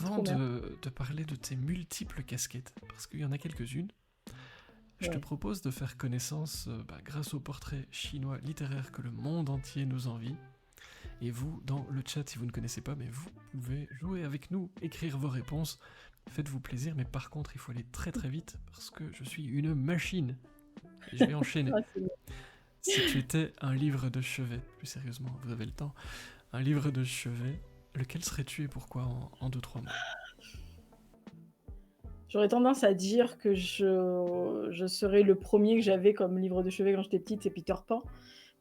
Avant trop bien. de parler de tes multiples casquettes, parce qu'il y en a quelques-unes, je te Ouais. propose de faire connaissance grâce au portrait chinois littéraire que le monde entier nous envie. Et vous, dans le chat, si vous ne connaissez pas, mais vous pouvez jouer avec nous, écrire vos réponses. Faites-vous plaisir, mais par contre, il faut aller très très vite parce que je suis une machine. Et je vais enchaîner. Ah, c'est bien. Si tu étais un livre de chevet, plus sérieusement, vous avez le temps, un livre de chevet, lequel serais-tu et pourquoi en 2-3 mots? J'aurais tendance à dire que je serais le premier que j'avais comme livre de chevet quand j'étais petite, c'est Peter Pan.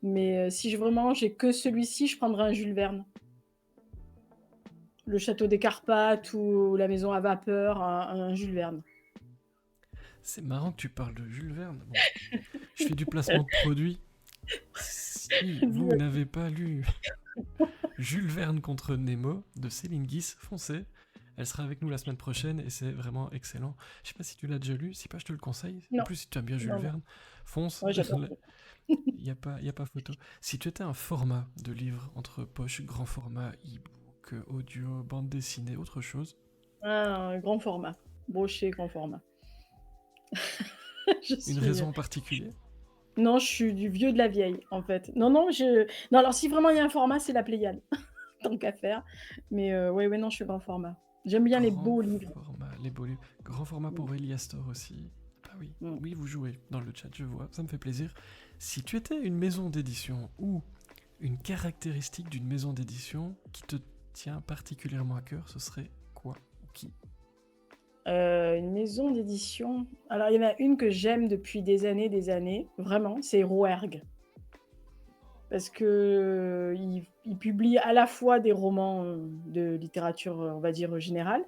Mais si vraiment j'ai que celui-ci, je prendrais un Jules Verne. Le château des Carpates ou la maison à vapeur, un Jules Verne. C'est marrant que tu parles de Jules Verne. Bon, je fais du placement de produit. Si vous n'avez pas lu Jules Verne contre Nemo de Céline Guis, foncez. Elle sera avec nous la semaine prochaine et c'est vraiment excellent. Je sais pas si tu l'as déjà lu, si pas je te le conseille. En Non, plus si tu aimes bien Jules non, non. Verne, fonce. Ouais, j'adore. Il n'y a pas photo. Si tu étais un format de livre entre poche, grand format, e-book, audio, bande dessinée, autre chose, Un grand format. Brochet, grand format. Je une suis... raison en particulier? Non, je suis du vieux de la vieille, en fait. Non, non, non, alors si vraiment il y a un format, c'est la Pléiade, tant qu'à faire. Mais ouais, ouais, non, je suis grand format. J'aime bien les Grand beaux livres. format, les beaux livres. Grand format Mm, pour Eliastor aussi. Ah oui, mm. oui, vous jouez dans le chat, je vois, ça me fait plaisir. Si tu étais une maison d'édition ou une caractéristique d'une maison d'édition qui te tient particulièrement à cœur, ce serait quoi ou qui? Une maison d'édition. Alors, il y en a une que j'aime depuis des années, vraiment, c'est Rouergue. Parce que il publie à la fois des romans de littérature, on va dire, générale,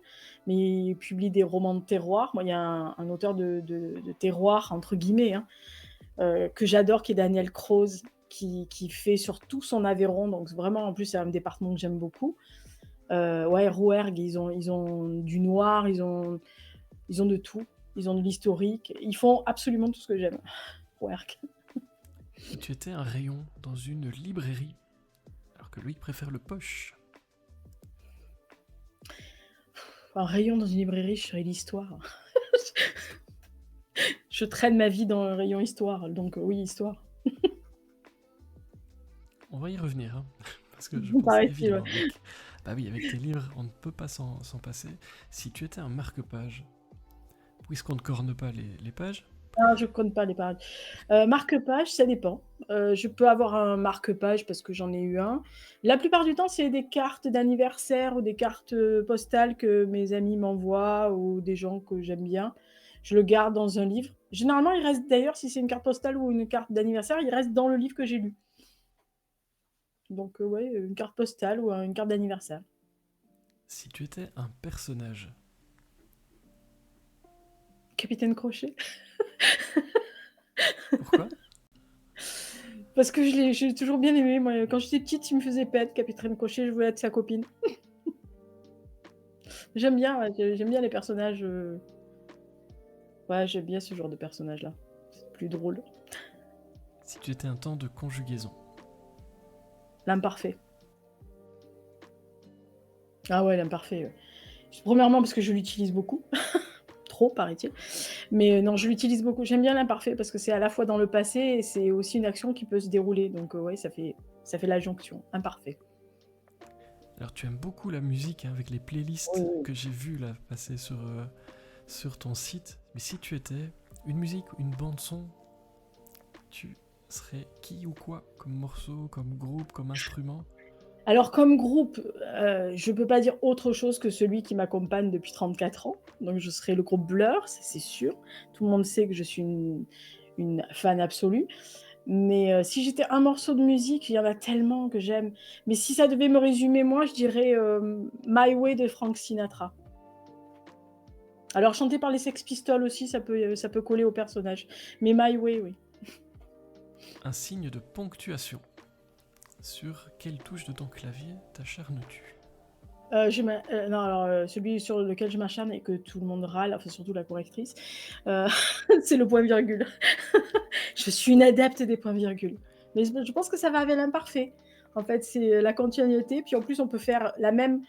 mais il publie des romans de terroir. Moi, il y a un auteur de terroir, entre guillemets, hein, que j'adore, qui est Daniel Croze, qui fait sur tout son Aveyron. Donc, vraiment, en plus, c'est un département que j'aime beaucoup. Ouais, Rouergue, ils ont du noir, ils ont de tout. Ils ont de l'historique. Ils font absolument tout ce que j'aime. Rouergue. Si tu étais un rayon dans une librairie, alors que Loïc préfère le poche, Un rayon dans une librairie, je serais l'histoire. Je traîne ma vie dans le rayon histoire, donc oui, histoire. on va y revenir, hein, parce que je pense Paraît-il, ouais. évidemment bah oui, avec tes livres, on ne peut pas s'en passer. Si tu étais un marque-page, puisqu'on ne corne pas les pages, Ah, je compte pas les pages. Marque-page, ça dépend. Je peux avoir un marque-page parce que j'en ai eu un. La plupart du temps, c'est des cartes d'anniversaire ou des cartes postales que mes amis m'envoient ou des gens que j'aime bien. Je le garde dans un livre. Généralement, il reste d'ailleurs, si c'est une carte postale ou une carte d'anniversaire, il reste dans le livre que j'ai lu. Donc, ouais, une carte postale ou une carte d'anniversaire. si tu étais un personnage, Capitaine Crochet. pourquoi? Parce que j'ai toujours bien aimé. Moi, quand j'étais petite, il me faisait pète, Capitaine Crochet. Je voulais être sa copine. J'aime bien, ouais, j'aime bien les personnages. Ouais, j'aime bien ce genre de personnages-là. C'est plus drôle. Si tu étais un temps de conjugaison, L'imparfait. Ah ouais, l'imparfait. Ouais. Premièrement, parce que je l'utilise beaucoup. Trop, paraît-il. Mais non, je l'utilise beaucoup. J'aime bien l'imparfait parce que c'est à la fois dans le passé et c'est aussi une action qui peut se dérouler. Donc, ouais, ça fait la jonction. Imparfait. alors tu aimes beaucoup la musique hein, avec les Oui, playlists oui. que j'ai vues là passer sur ton site, mais si tu étais une musique ou une bande son, tu serais qui ou quoi comme morceau, comme groupe, comme instrument? Alors, comme groupe, je peux pas dire autre chose que celui qui m'accompagne depuis 34 ans. Donc, je serai le groupe Blur, ça c'est sûr. Tout le monde sait que je suis une fan absolue. Mais si j'étais un morceau de musique, il y en a tellement que j'aime. Mais si ça devait me résumer, moi, je dirais My Way de Frank Sinatra. Alors, chanté par les Sex Pistols aussi, ça peut coller au personnage. Mais My Way, oui. Un signe de ponctuation. Sur quelle touche de ton clavier t'acharnes-tu? Non, alors, celui sur lequel je m'acharne et que tout le monde râle, enfin surtout la correctrice, heu, c'est le point virgule. Je suis une adepte des points virgules. Mais je pense que ça va avec l'imparfait. En fait, c'est la continuité, puis en plus on peut faire la même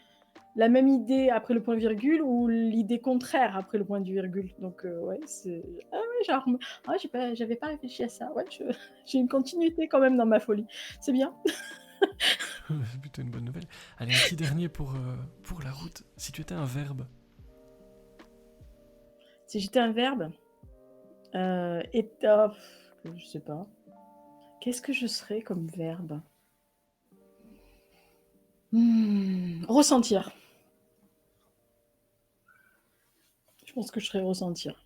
la même idée après le point virgule ou l'idée contraire après le point virgule. Donc ouais, c'est ah ouais, genre, ah j'avais pas réfléchi à ça. Ouais, je j'ai une continuité quand même dans ma folie. C'est bien. C'est plutôt une bonne nouvelle. Allez, un petit dernier pour la route. Si tu étais un verbe, Si j'étais un verbe, et je sais pas. Qu'est-ce que je serais comme verbe? Ressentir. Je pense que je serais ressentir.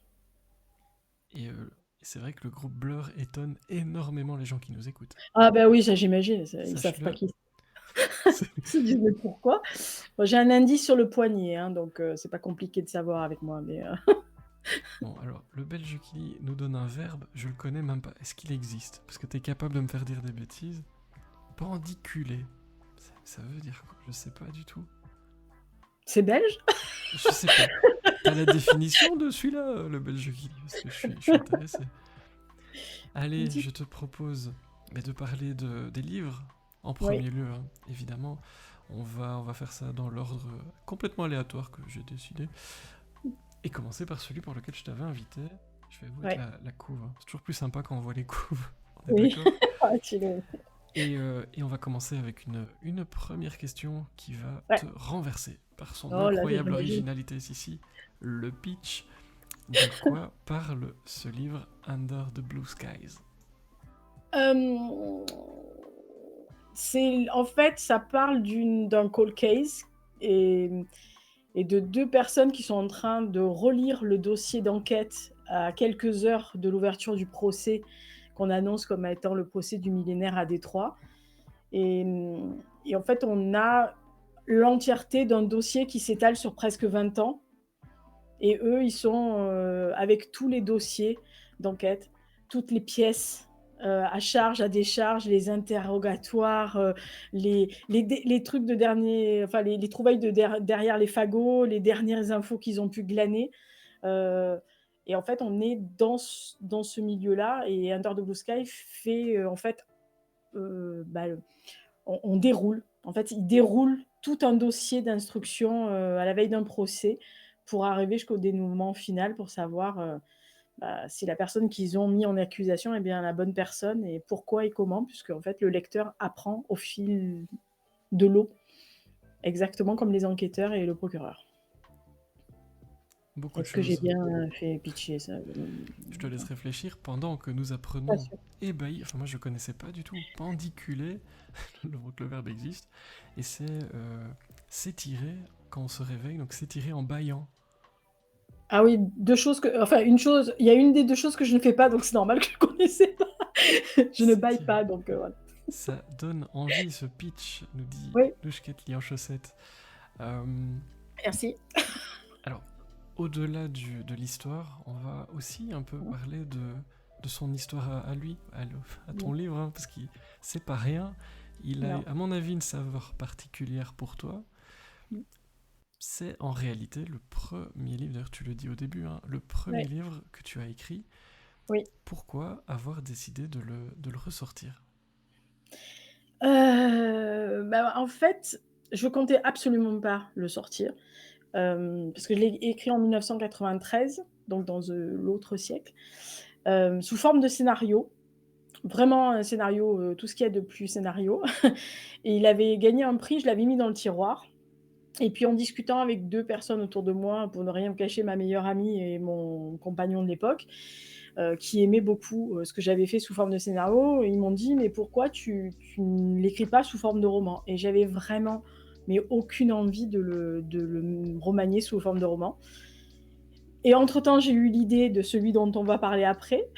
et c'est vrai que le groupe Blur étonne énormément les gens qui nous écoutent. Ah bah oui, ça j'imagine, ça ils savent pas Sache-le. qui C'est- ils se disent: «Mais pourquoi?» Bon, j'ai un indice sur le poignet, hein, donc c'est pas compliqué de savoir avec moi, mais Bon, alors, le belge qui nous donne un verbe, je le connais même pas. Est-ce qu'il existe? Parce que t'es capable de me faire dire des bêtises. Pendiculer. Ça veut dire quoi? Je sais pas du tout. c'est belge? Je sais pas. T'as la définition de celui-là, le belge qui dit? Parce que je suis intéressé. Allez, Dis je te propose de parler des livres en oui, premier lieu, hein, évidemment. On va faire ça dans l'ordre complètement aléatoire que j'ai décidé. Et commencer par celui pour lequel je t'avais invité. Je vais vous mettre ouais, la couve, hein. C'est toujours plus sympa quand on voit les couves. On est oui. d'accord? Ah tu le Et on va commencer avec une première question qui va ouais. te renverser par son Oh là, incroyable j'imagine. originalité ici, le pitch. De quoi parle ce livre Under the Blue Skies? Hem, c'est en fait, ça parle d'un cold case et et de 2 personnes qui sont en train de relire le dossier d'enquête à quelques heures de l'ouverture du procès qu'on annonce comme étant le procès du millénaire à Détroit et en fait, on a l'entièreté d'un dossier qui s'étale sur presque 20 ans et eux, ils sont, avec tous les dossiers d'enquête, toutes les pièces, à charge, à décharge, les interrogatoires, les trucs de dernier enfin les trouvailles de derrière les fagots, les dernières infos qu'ils ont pu glaner, heu et en fait, on est dans ce milieu-là et Under the Blue Sky fait, en fait, bah, on déroule. En fait, il déroule tout un dossier d'instruction, à la veille d'un procès pour arriver jusqu'au dénouement final pour savoir, bah, si la personne qu'ils ont mis en accusation est bien la bonne personne et pourquoi et comment, puisque en fait, le lecteur apprend au fil de l'eau, exactement comme les enquêteurs et le procureur. Beaucoup de Est-ce que j'ai choses. bien fait pitcher ça? Je te laisse réfléchir pendant que nous Pas apprenons sûr. ébahis. Enfin, moi je connaissais pas du tout. Pendiculer, le verbe existe. Et c'est s'étirer quand on se réveille, donc s'étirer en bâillant. Ah oui, 2 choses que enfin une chose il y a une des 2 choses que je ne fais pas, donc c'est normal que je connaissais pas. Je ne bâille S'étirer. pas, donc voilà. Ça donne envie ce pitch, nous dit Oui, Louchkette lit en chaussettes. Euh, merci. alors, au-delà de l'histoire, on va aussi un peu parler de son histoire à lui, à ton Mmh. livre, hein, parce que c'est pas rien. Il a, Non. à mon avis, une saveur particulière pour toi. Mmh. C'est en réalité le premier livre, d'ailleurs tu le dis au début, hein, le premier Ouais, livre que tu as écrit. oui. Pourquoi avoir décidé de le ressortir? Bah, en fait, je comptais absolument pas le sortir, parce que je l'ai écrit en 1993, donc dans, l'autre siècle, sous forme de scénario. Vraiment un scénario, tout ce qu'il y a de plus scénario et il avait gagné un prix, je l'avais mis dans le tiroir et puis en discutant avec 2 personnes autour de moi, pour ne rien me cacher, ma meilleure amie et mon compagnon de l'époque, qui aimaient beaucoup, ce que j'avais fait sous forme de scénario. Ils m'ont dit: «Mais pourquoi tu ne l'écris pas sous forme de roman?» et j'avais vraiment, mais aucune envie de le remanier sous forme de roman et entre temps, j'ai eu l'idée de celui dont on va parler après.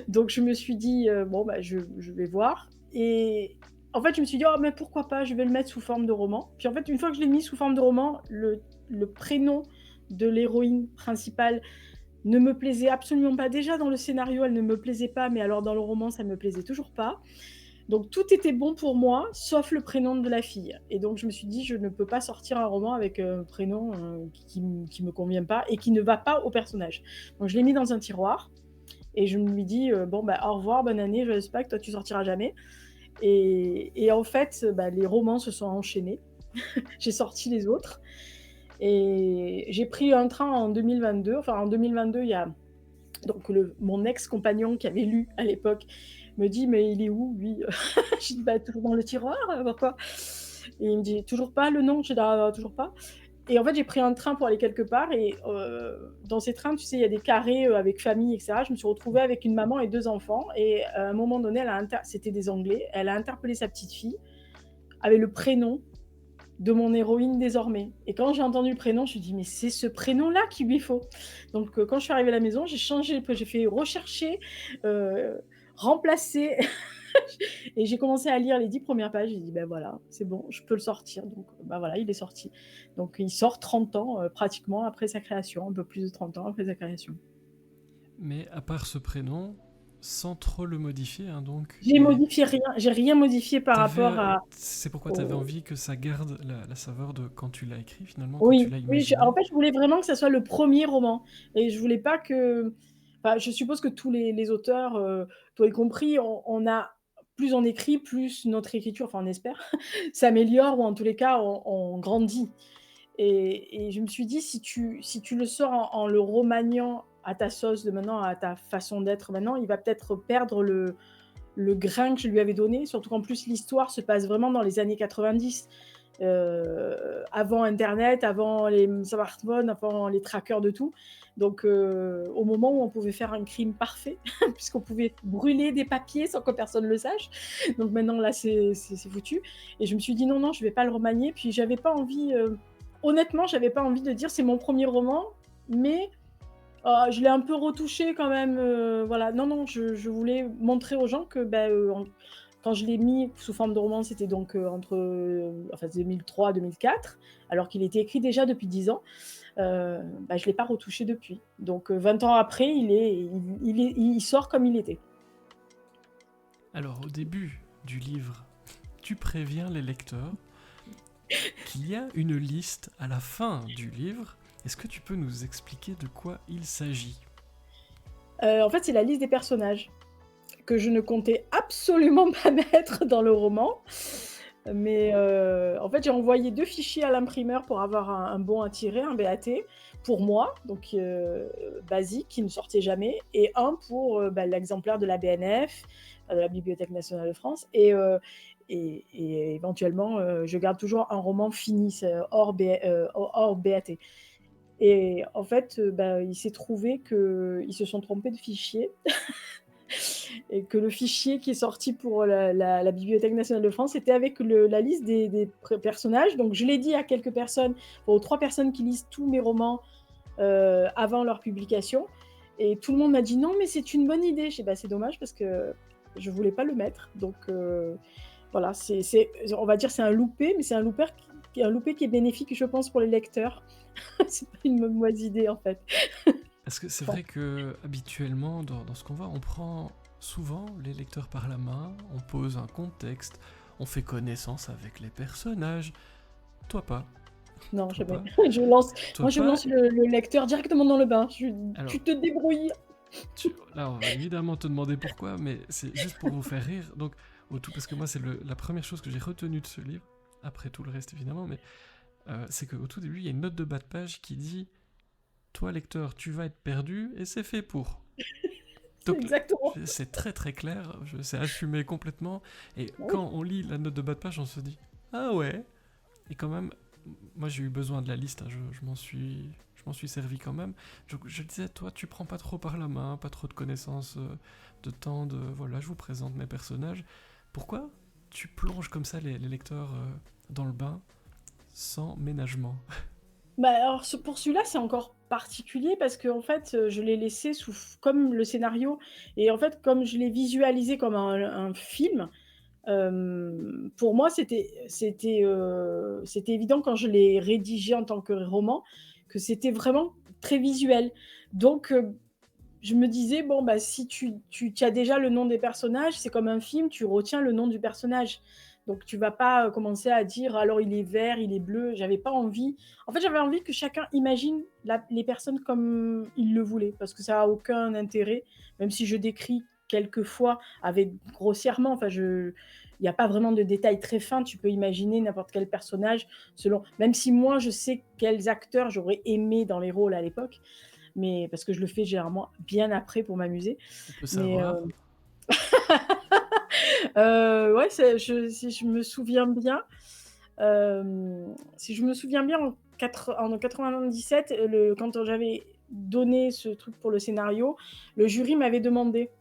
Donc je me suis dit, «Bon, bah, je vais voir» et en fait, je me suis dit: «Oh, mais pourquoi pas? Je vais le mettre sous forme de roman». Puis en fait, une fois que je l'ai mis sous forme de roman, le prénom de l'héroïne principale ne me plaisait absolument pas. Déjà dans le scénario, elle ne me plaisait pas, mais alors dans le roman, ça me plaisait toujours pas. Donc tout était bon pour moi, sauf le prénom de la fille et donc je me suis dit: «Je ne peux pas sortir un roman avec un prénom, qui me convient pas et qui ne va pas au personnage». Donc je l'ai mis dans un tiroir et je lui dis: «Bon, bah, au revoir, bonne année, je sais pas que toi tu sortiras jamais» et en fait, bah, les romans se sont enchaînés J'ai sorti les autres et j'ai pris un train en 2022. Enfin, en 2022, il y a donc mon ex-compagnon qui avait lu à l'époque me dit: «Mais il est où lui?» Je dis: «Bah, toujours dans le tiroir, pourquoi?» Et il me dit: «Toujours pas le nom?» Je dis: «Ah, toujours pas». Et en fait, j'ai pris un train pour aller quelque part et dans ces trains, tu sais, il y a des carrés, avec famille et cetera. Je me suis retrouvée avec une maman et 2 enfants et à un moment donné, c'était des Anglais, elle a interpellé sa petite fille avec le prénom de mon héroïne désormais. Et quand j'ai entendu le prénom, je me suis dit: «Mais c'est ce prénom-là qu'il lui faut». Donc quand je suis arrivée à la maison, j'ai fait rechercher, heu, remplacer et j'ai commencé à lire les 10 premières pages. J'ai dit: «Ben voilà, c'est bon, je peux le sortir». Donc bah, voilà, il est sorti. Donc il sort 30 ans, pratiquement après sa création, un peu plus de 30 ans après sa création. Mais à part ce prénom, sans trop le modifier, hein, donc, J'ai rien modifié par rapport à c'est pourquoi tu avais au envie que ça garde la saveur de quand tu l'as écrit, finalement, quand tu oui, l'as oui, en imaginé. fait, je voulais vraiment que ça soit le premier roman et je voulais pas que enfin, je suppose que tous les auteurs, toi y compris, on a plus on écrit, plus notre écriture, enfin on espère, s'améliore ou en tous les cas on grandit et je me suis dit: «Si tu le sors en le remaniant à ta sauce de maintenant, à ta façon d'être maintenant, il va peut-être perdre le grain que je lui avais donné». Surtout qu'en plus l'histoire se passe vraiment dans les années 90, avant internet, avant les smartphones, avant les trackers de tout. Donc au moment où on pouvait faire un crime parfait, puisqu'on pouvait brûler des papiers sans que personne le sache. Donc maintenant là c'est foutu et je me suis dit: «Non, non, je vais pas le remanier». Puis j'avais pas envie, honnêtement, j'avais pas envie de dire: «C'est mon premier roman», mais je l'ai un peu retouché quand même, voilà. Non, non, je voulais montrer aux gens que, bah, quand je l'ai mis sous forme de roman, c'était donc, entre, enfin 2003-2004, alors qu'il était écrit déjà depuis 10 ans. Bah, je l'ai pas retouché depuis. Donc, 20 ans après, il sort comme il était. Alors, au début du livre, tu préviens les lecteurs qu'il y a une liste à la fin du livre. Est-ce que tu peux nous expliquer de quoi il s'agit? En fait, c'est la liste des personnages que je ne comptais absolument pas mettre dans le roman. Mais en fait, j'ai envoyé 2 fichiers à l'imprimeur pour avoir un bon à tirer, un BAT, pour moi, donc basique, qui ne sortait jamais et un pour, bah, l'exemplaire de la BNF, de la Bibliothèque nationale de France et éventuellement, je garde toujours un roman fini, c'est hors BAT et en fait, bah, il s'est trouvé qu'ils se sont trompés de fichier et que le fichier qui est sorti pour la Bibliothèque nationale de France, c'était avec la liste des personnages. Donc je l'ai dit à quelques personnes, aux 3 personnes qui lisent tous mes romans avant leur publication. Et tout le monde m'a dit: «Non, mais c'est une bonne idée». Je dis: «Bah, c'est dommage parce que je voulais pas le mettre». Donc voilà, on va dire c'est un loupé, mais c'est un loupé qui est bénéfique, je pense, pour les lecteurs. C'est pas une mauvaise idée, en fait. Parce que c'est Bon. vrai que habituellement, dans ce qu'on voit, on prend souvent les lecteurs par la main, on pose un contexte, on fait connaissance avec les personnages. Toi pas. Non, Toi jamais. pas. Je lance Toi Moi, je pas. lance le lecteur directement dans le bain. Alors, Tu te débrouilles. là, on va évidemment te demander pourquoi, mais c'est juste pour vous faire rire. Donc, au tout, parce que moi, c'est la première chose que j'ai retenue de ce livre, après tout le reste évidemment, mais c'est qu'au tout début, il y a une note de bas de page qui dit: toi, lecteur, tu vas être perdu, et c'est fait pour. C'est Donc, exactement. c'est très très clair, c'est assumé complètement, et Oui. quand on lit la note de bas de page, on se dit: ah ouais. Et quand même, moi j'ai eu besoin de la liste, hein, je m'en suis servi quand même. Je disais, toi, tu prends pas trop par la main, pas trop de connaissances, de temps, voilà, je vous présente mes personnages. Pourquoi tu plonges comme ça les lecteurs dans le bain sans ménagement? Bah, alors pour celui-là, c'est encore particulier parce qu'en fait, je l'ai laissé comme le scénario et en fait, comme je l'ai visualisé comme un film, pour moi, c'était évident quand je l'ai rédigé en tant que roman, que c'était vraiment très visuel. Donc je me disais: «Bon, bah, si tu as déjà le nom des personnages, c'est comme un film, tu retiens le nom du personnage. Donc tu vas pas, commencer à dire: "Alors il est vert, il est bleu"». J'avais pas envie en fait, j'avais envie que chacun imagine les personnes comme il le voulait, parce que ça a aucun intérêt, même si je décris quelquefois avec grossièrement, enfin il y a pas vraiment de détails très fins. Tu peux imaginer n'importe quel personnage selon même si moi, je sais quels acteurs j'aurais aimé dans les rôles à l'époque, mais parce que je le fais généralement bien après pour m'amuser. On peut Mais, savoir? ouais, c'est je si je me souviens bien, si je me souviens bien en 97, quand j'avais donné ce truc pour le scénario, le jury m'avait demandé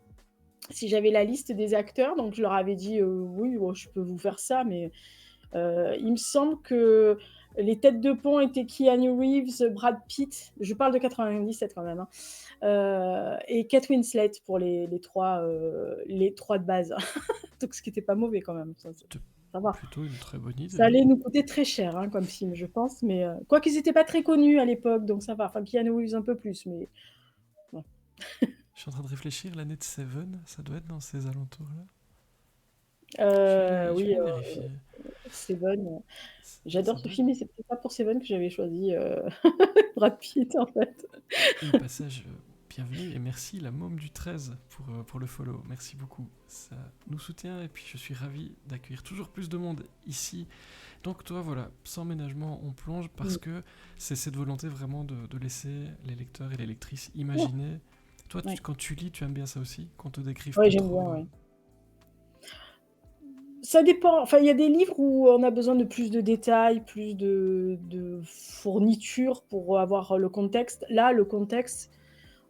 si j'avais la liste des acteurs, donc je leur avais dit: «Oui, oh, je peux vous faire ça», mais il me semble que les têtes de pont étaient Keanu Reeves, Brad Pitt, je parle de 97 quand même, hein, et Kate Winslet pour les 3 de base. Donc ce qui était pas mauvais quand même, C'était ça va. plutôt une très bonne idée, Ça hein. allait nous coûter très cher, hein, comme film, je pense, mais quoique ils étaient pas très connus à l'époque, donc ça va. Enfin, Keanu Reeves un peu plus, mais bon. Je suis en train de réfléchir, l'année de Seven, ça doit être dans ces alentours-là. Je vais Oui, aller vérifier. Seven, Ça j'adore ce doit être... film, mais c'est peut-être pas pour Seven que j'avais choisi, Brad Pitt, en fait. Et au passage, bienvenue et merci la môme du 13 pour le follow. Merci beaucoup. Ça nous soutient et puis je suis ravi d'accueillir toujours plus de monde ici. Donc toi, voilà, sans ménagement, on plonge parce Mmh. que c'est cette volonté vraiment de laisser les lecteurs et les lectrices Ouais, imaginer. Toi, ouais. quand tu lis, tu aimes bien ça aussi? Qu'on te décrive Ouais, pas j'aime bien, trop... ouais. Ça dépend, enfin, il y a des livres où on a besoin de plus de détails, plus de fournitures pour avoir le contexte. Là, le contexte,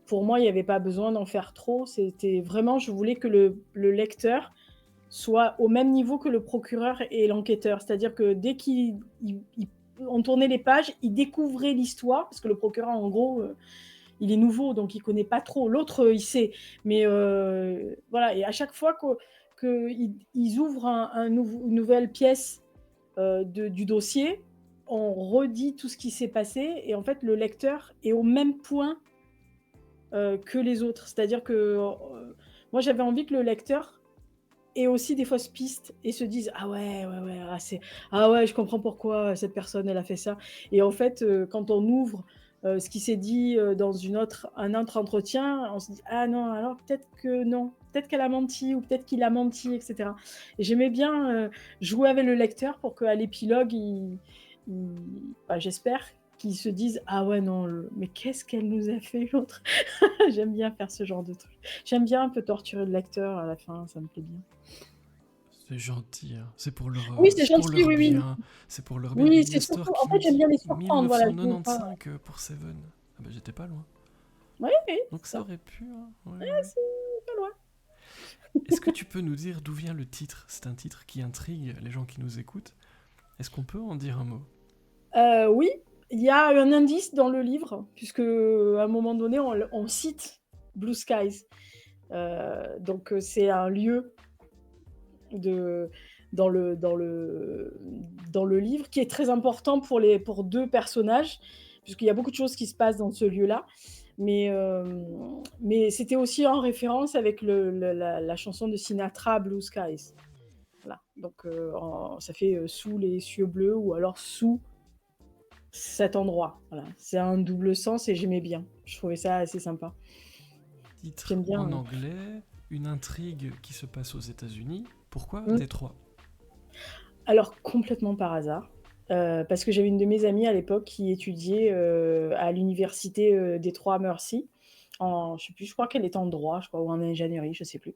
pour moi, il y avait pas besoin d'en faire trop. C'était vraiment je voulais que le lecteur soit au même niveau que le procureur et l'enquêteur. C'est-à-dire que dès on tournait les pages, il découvrait l'histoire, parce que le procureur, en gros, il est nouveau, donc il connaît pas trop. L'autre, il sait, mais voilà. Et à chaque fois qu'ils ouvrent une nouvelle pièce du dossier, on redit tout ce qui s'est passé, et en fait, le lecteur est au même point que les autres. C'est-à-dire que moi, j'avais envie que le lecteur ait aussi des fausses pistes et se dise: «Ah ouais, ouais, ouais, ah ouais, je comprends pourquoi cette personne, elle a fait ça», et en fait, quand on ouvre, ce qui s'est dit, dans un autre entretien, on se dit: «Ah non, alors peut-être que non, peut-être qu'elle a menti ou peut-être qu'il a menti», et cetera. Et j'aimais bien, jouer avec le lecteur pour qu'à l'épilogue, j'espère qu'il se dise: «Ah ouais, non, mais qu'est-ce qu'elle nous a fait l'autre?» J'aime bien faire ce genre de truc. J'aime bien un peu torturer le lecteur à la fin, ça me plaît bien. C'est gentil, hein. Oui, c'est C'est pour gentil, leur oui, oui. bien. C'est pour leur bien. Oui, Il y c'est a Store surtout en qui fait, nous j'aime dit bien les surprendre, voilà, je veux pas 1995 pour Seven. Ah bah j'étais pas loin. oui, oui, Donc c'est ça ça. aurait pu, hein. Ouais, Ouais, ouais. c'est pas loin. Est-ce que tu peux nous dire d'où vient le titre? C'est un titre qui intrigue les gens qui nous écoutent. Est-ce qu'on peut en dire un mot? Oui, il y a un indice dans le livre puisque, à un moment donné, on cite Blue Skies. Donc, c'est un lieu de dans le livre qui est très important pour 2 personnages, puisqu'il y a beaucoup de choses qui se passent dans ce lieu-là. Mais c'était aussi en référence avec la chanson de Sinatra, Blue Skies. Voilà, donc ça fait, «Sous les cieux bleus» ou alors «Sous cet endroit». Voilà, c'est un double sens et j'aimais bien. Je trouvais ça assez sympa. Titre J'aime bien, en anglais, une intrigue qui se passe aux États-Unis. Pourquoi mmh. Détroit? Alors complètement par hasard, parce que j'avais une de mes amies à l'époque qui étudiait, à l'université, Détroit-Mercy, je sais plus, je crois qu'elle était en droit, je crois, ou en ingénierie, je sais plus,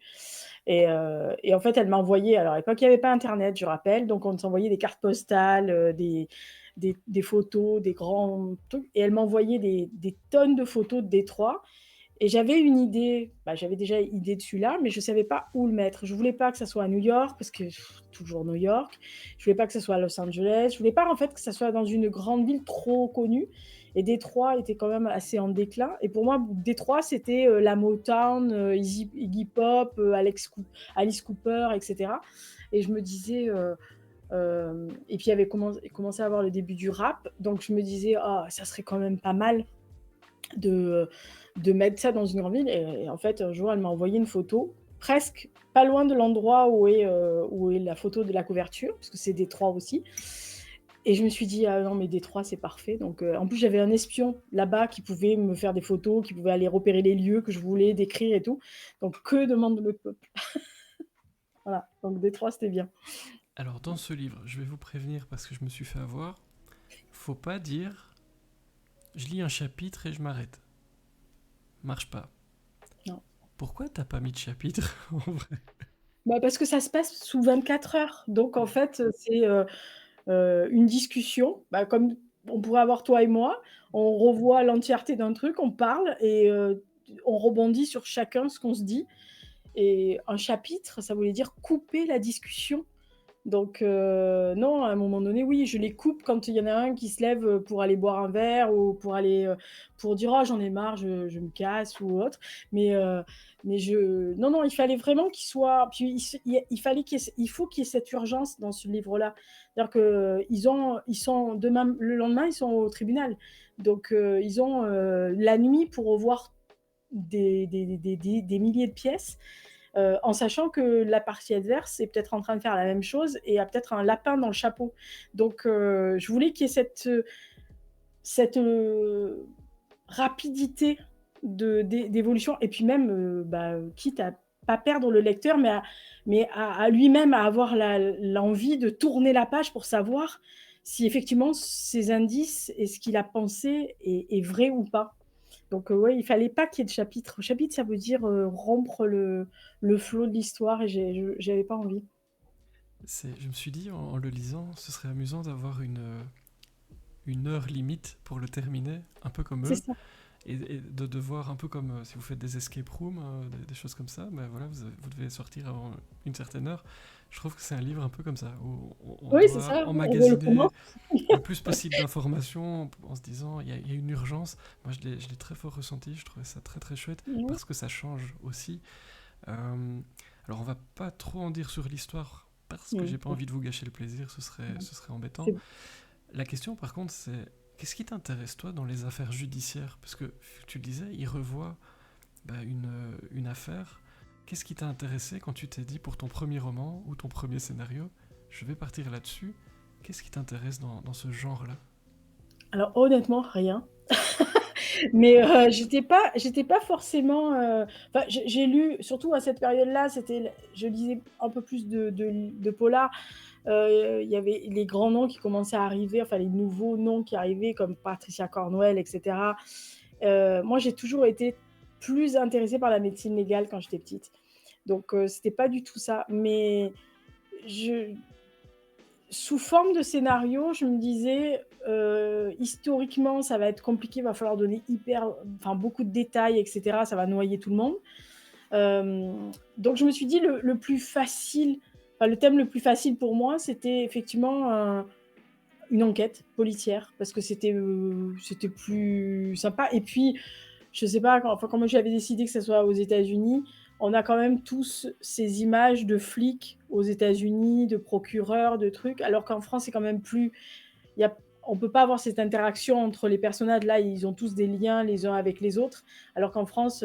et en fait, elle m'a envoyé, alors à l'époque, il y avait pas internet, je rappelle, donc on s'envoyait des cartes postales, des photos, des grands trucs, et elle m'envoyait des tonnes de photos de Détroit, et j'avais une idée, j'avais déjà idée dessus là, mais je savais pas où le mettre. Je voulais pas que ça soit à New York parce que toujours New York. Je voulais pas que ça soit à Los Angeles. Je voulais pas en fait que ça soit dans une grande ville trop connue, et Détroit était quand même assez en déclin, et pour moi Détroit c'était, la Motown, Iggy Pop, Alice Cooper, et cetera, et je me disais, et puis il y avait commencé à avoir le début du rap, donc je me disais: «Ah, ça serait quand même pas mal de, de mettre ça dans une grande ville», et en fait, un jour, elle m'a envoyé une photo, presque pas loin de l'endroit où est la photo de la couverture, parce que c'est Détroit aussi, et je me suis dit: «Ah non, mais Détroit, c'est parfait», donc en plus, j'avais un espion là-bas qui pouvait me faire des photos, qui pouvait aller repérer les lieux que je voulais décrire et tout, donc que demande le peuple? Voilà, donc Détroit, c'était bien. Alors, dans ce livre, je vais vous prévenir parce que je me suis fait avoir. Faut pas dire je lis un chapitre et je m'arrête. Marche pas. Non. Pourquoi t'as pas mis de chapitre en vrai? Bah, parce que ça se passe sous 24 heures. Donc en fait, c'est, une discussion, bah, comme on pourrait avoir toi et moi. On revoit l'entièreté d'un truc, on parle et on rebondit sur chacun ce qu'on se dit et un chapitre, ça voulait dire couper la discussion. Donc non, à un moment donné, oui, je les coupe quand il y en a un qui se lève, pour aller boire un verre ou pour aller, pour dire: «Oh j'en ai marre, je me casse» ou autre. Mais non, non, il fallait vraiment qu'il soit puis il fallait il faut qu'il y ait cette urgence dans ce livre-là. C'est-à-dire ils sont demain le lendemain, ils sont au tribunal. Donc ils ont, la nuit pour revoir des milliers de pièces. En sachant que la partie adverse est peut-être en train de faire la même chose et a peut-être un lapin dans le chapeau. Donc, je voulais qu'il y ait cette rapidité d'évolution et puis même, bah, quitte à pas perdre le lecteur, mais à lui-même à avoir l'envie de tourner la page pour savoir si effectivement ces indices et ce qu'il a pensé est vrai ou pas. Donc, ouais, il fallait pas qu'il y ait de chapitre. Chapitre, ça veut dire, rompre le flot de l'histoire et j'avais pas envie. Je me suis dit en le lisant, ce serait amusant d'avoir une heure limite pour le terminer, un peu comme C'est eux, ça. et de devoir un peu comme si vous faites des escape rooms, des choses comme ça, ben voilà, vous devez sortir avant une certaine heure. Je trouve que c'est un livre un peu comme ça, où on Oui, c'est doit ça, on emmagasiner recommence. le plus possible d'informations en se disant il y a une urgence. Moi, je l'ai très fort ressenti, je trouvais ça très très chouette Mmh. parce que ça change aussi. Euh, alors, on va pas trop en dire sur l'histoire parce que Mmh. j'ai pas envie de vous gâcher le plaisir, Mmh. ce serait embêtant. C'est La question, par contre, c'est qu'est-ce qui t'intéresse, toi, dans les affaires judiciaires? Parce que tu le disais, il revoit bah, une affaire. Qu'est-ce qui t'a intéressé quand tu t'es dit pour ton premier roman ou ton premier scénario, je vais partir là-dessus? Qu'est-ce qui t'intéresse dans ce genre-là? alors honnêtement, rien. Mais j'étais pas forcément, enfin, j'ai lu surtout à cette période-là, je lisais un peu plus de polar. Il y avait les grands noms qui commençaient à arriver, enfin les nouveaux noms qui arrivaient comme Patricia Cornwell et cetera. Moi, j'ai toujours été plus intéressée par la médecine légale quand j'étais petite. Donc c'était pas du tout ça. Mais je sous forme de scénario, je me disais, historiquement, ça va être compliqué, il va falloir donner enfin beaucoup de détails et cetera, ça va noyer tout le monde. Donc je me suis dit le plus facile, enfin le thème le plus facile pour moi, c'était effectivement une enquête policière parce que c'était plus sympa et puis je sais pas, enfin, comment j'avais décidé que ça soit aux États-Unis, on a quand même tous ces images de flics aux États-Unis, de procureurs, de trucs, alors qu'en France, c'est quand même plus. Il y a, on peut pas avoir cette interaction entre les personnages. Là, ils ont tous des liens les uns avec les autres, alors qu'en France,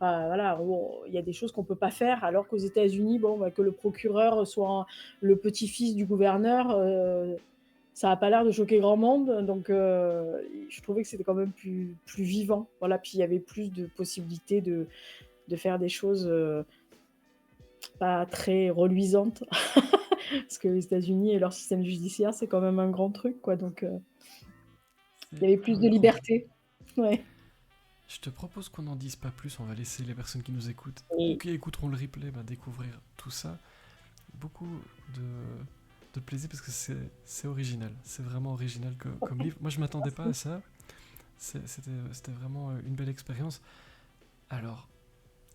voilà, il y a des choses qu'on peut pas faire, alors qu'aux États-Unis, bon, bah, que le procureur soit le petit-fils du gouverneur, ça a pas l'air de choquer grand monde, donc je trouvais que c'était quand même plus vivant. Voilà, puis il y avait plus de possibilités de faire des choses, pas très reluisantes. Parce que les États-Unis et leur système judiciaire, c'est quand même un grand truc, quoi, donc il y C'est avait plus un de gros. liberté. Ouais. Je te propose qu'on n'en dise pas plus, on va laisser les personnes qui nous écoutent ou Et qui écouteront le replay bah, découvrir tout ça. Beaucoup de plaisir parce que c'est original, c'est vraiment original comme livre. Moi je m'attendais pas à merci. ça, c'était vraiment une belle expérience. Alors,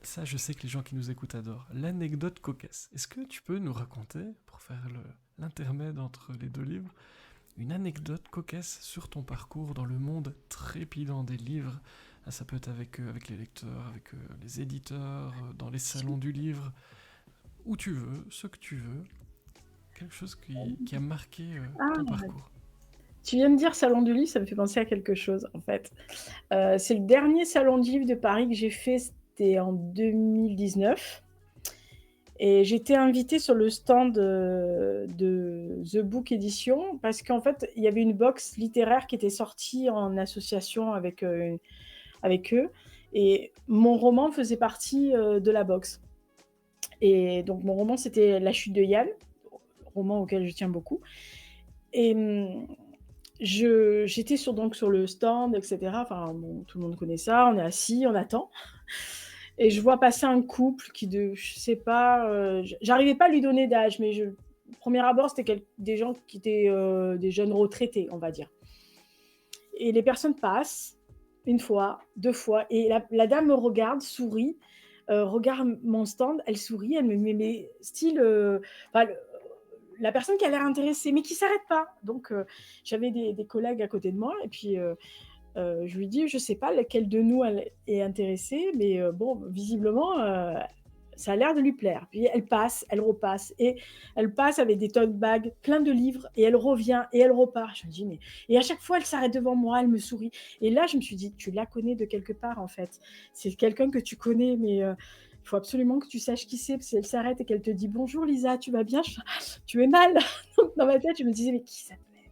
ça je sais que les gens qui nous écoutent adorent. L'anecdote cocasse. Est-ce que tu peux nous raconter, pour faire l'intermède entre les deux livres, une anecdote cocasse sur ton parcours dans le monde trépidant des livres? Ah, ça peut être avec les lecteurs, avec les éditeurs, dans les salons du livre, où tu veux, ce que tu veux. Quelque chose qui a marqué ton Ah! parcours. Tu viens de dire salon du livre, ça me fait penser à quelque chose, en fait. C'est le dernier salon du livre de Paris que j'ai fait, c'était en 2019 et j'étais invitée sur le stand, de The Book Edition parce qu'en fait, il y avait une box littéraire qui était sortie en association avec eux et mon roman faisait partie, de la box Et donc mon roman, c'était La chute de Yann, roman auquel je tiens beaucoup. Et j'étais sur le stand, et cetera. Enfin bon, tout le monde connaît ça, on est assis, on attend et je vois passer un couple je sais pas, j'arrivais pas à lui donner d'âge, mais au premier abord, c'était des gens qui étaient, des jeunes retraités, on va dire. Et les personnes passent, une fois, 2 fois, et la dame me regarde, sourit, regarde mon stand, elle sourit, elle me met style, enfin, la personne qui a l'air intéressée, mais qui s'arrête pas. Donc, j'avais des collègues à côté de moi, et puis je lui dis, je sais pas laquelle de nous elle est intéressée, mais bon, visiblement, ça a l'air de lui plaire. Puis elle passe, elle repasse, et elle passe avec des tote bags plein de livres, et elle revient et elle repart. Je me dis, mais. Et à chaque fois, elle s'arrête devant moi, elle me sourit. Et là, je me suis dit, tu la connais de quelque part, en fait. C'est quelqu'un que tu connais, mais il faut absolument que tu saches qui c'est, parce qu'elle s'arrête et qu'elle te dit, bonjour Lisa, tu vas bien? Tu es mal. Donc, dans ma tête, je me disais, mais qui ça peut être?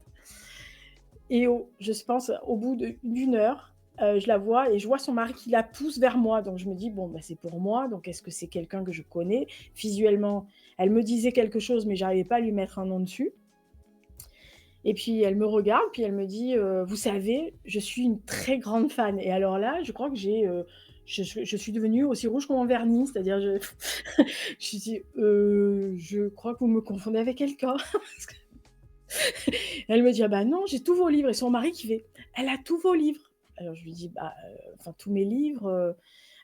Et je pense, au bout d'une heure, je la vois et je vois son mari qui la pousse vers moi. Donc je me dis, bon, bah, c'est pour moi. Donc est-ce que c'est quelqu'un que je connais? Visuellement, elle me disait quelque chose, mais j'arrivais pas à lui mettre un nom dessus. Et puis elle me regarde, puis elle me dit, vous savez, je suis une très grande fan. Et alors là, je crois que je suis devenue aussi rouge que mon vernis. C'est-à-dire, je dis, je crois que vous me confondez avec quelqu'un. Elle me dit: «Ah bah non, j'ai tous vos livres», et son mari qui fait: «Elle a tous vos livres?» Alors je lui dis: «Bah, enfin tous mes livres,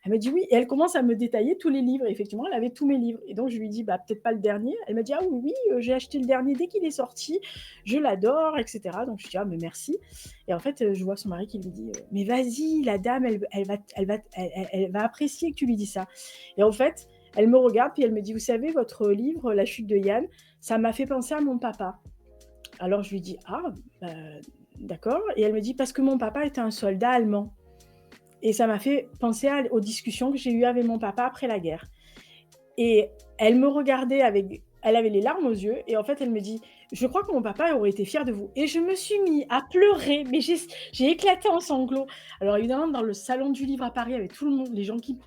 Elle me dit: «Oui», et elle commence à me détailler tous les livres, et effectivement, elle avait tous mes livres, et donc je lui dis: «Bah, peut-être pas le dernier». Elle m'a dit: «Ah oui, oui, j'ai acheté le dernier dès qu'il est sorti, je l'adore», et cetera. Donc je dis: «Ah mais merci», et en fait, je vois son mari qui lui dit: «Mais vas-y, la dame, elle va apprécier que tu lui dis ça», et en fait, elle me regarde puis elle me dit: «Vous savez, votre livre, La chute de Yann, ça m'a fait penser à mon papa». Alors je lui dis: «Ah, bah, d'accord», et elle me dit: «Parce que mon papa était un soldat allemand», et ça m'a fait penser aux discussions que j'ai eues avec mon papa après la guerre. Et elle me regardait elle avait les larmes aux yeux, et en fait, elle me dit: «Je crois que mon papa aurait été fier de vous», et je me suis mis à pleurer, mais j'ai éclaté en sanglots. Alors évidemment, dans le salon du livre à Paris, avec tout le monde, les gens qui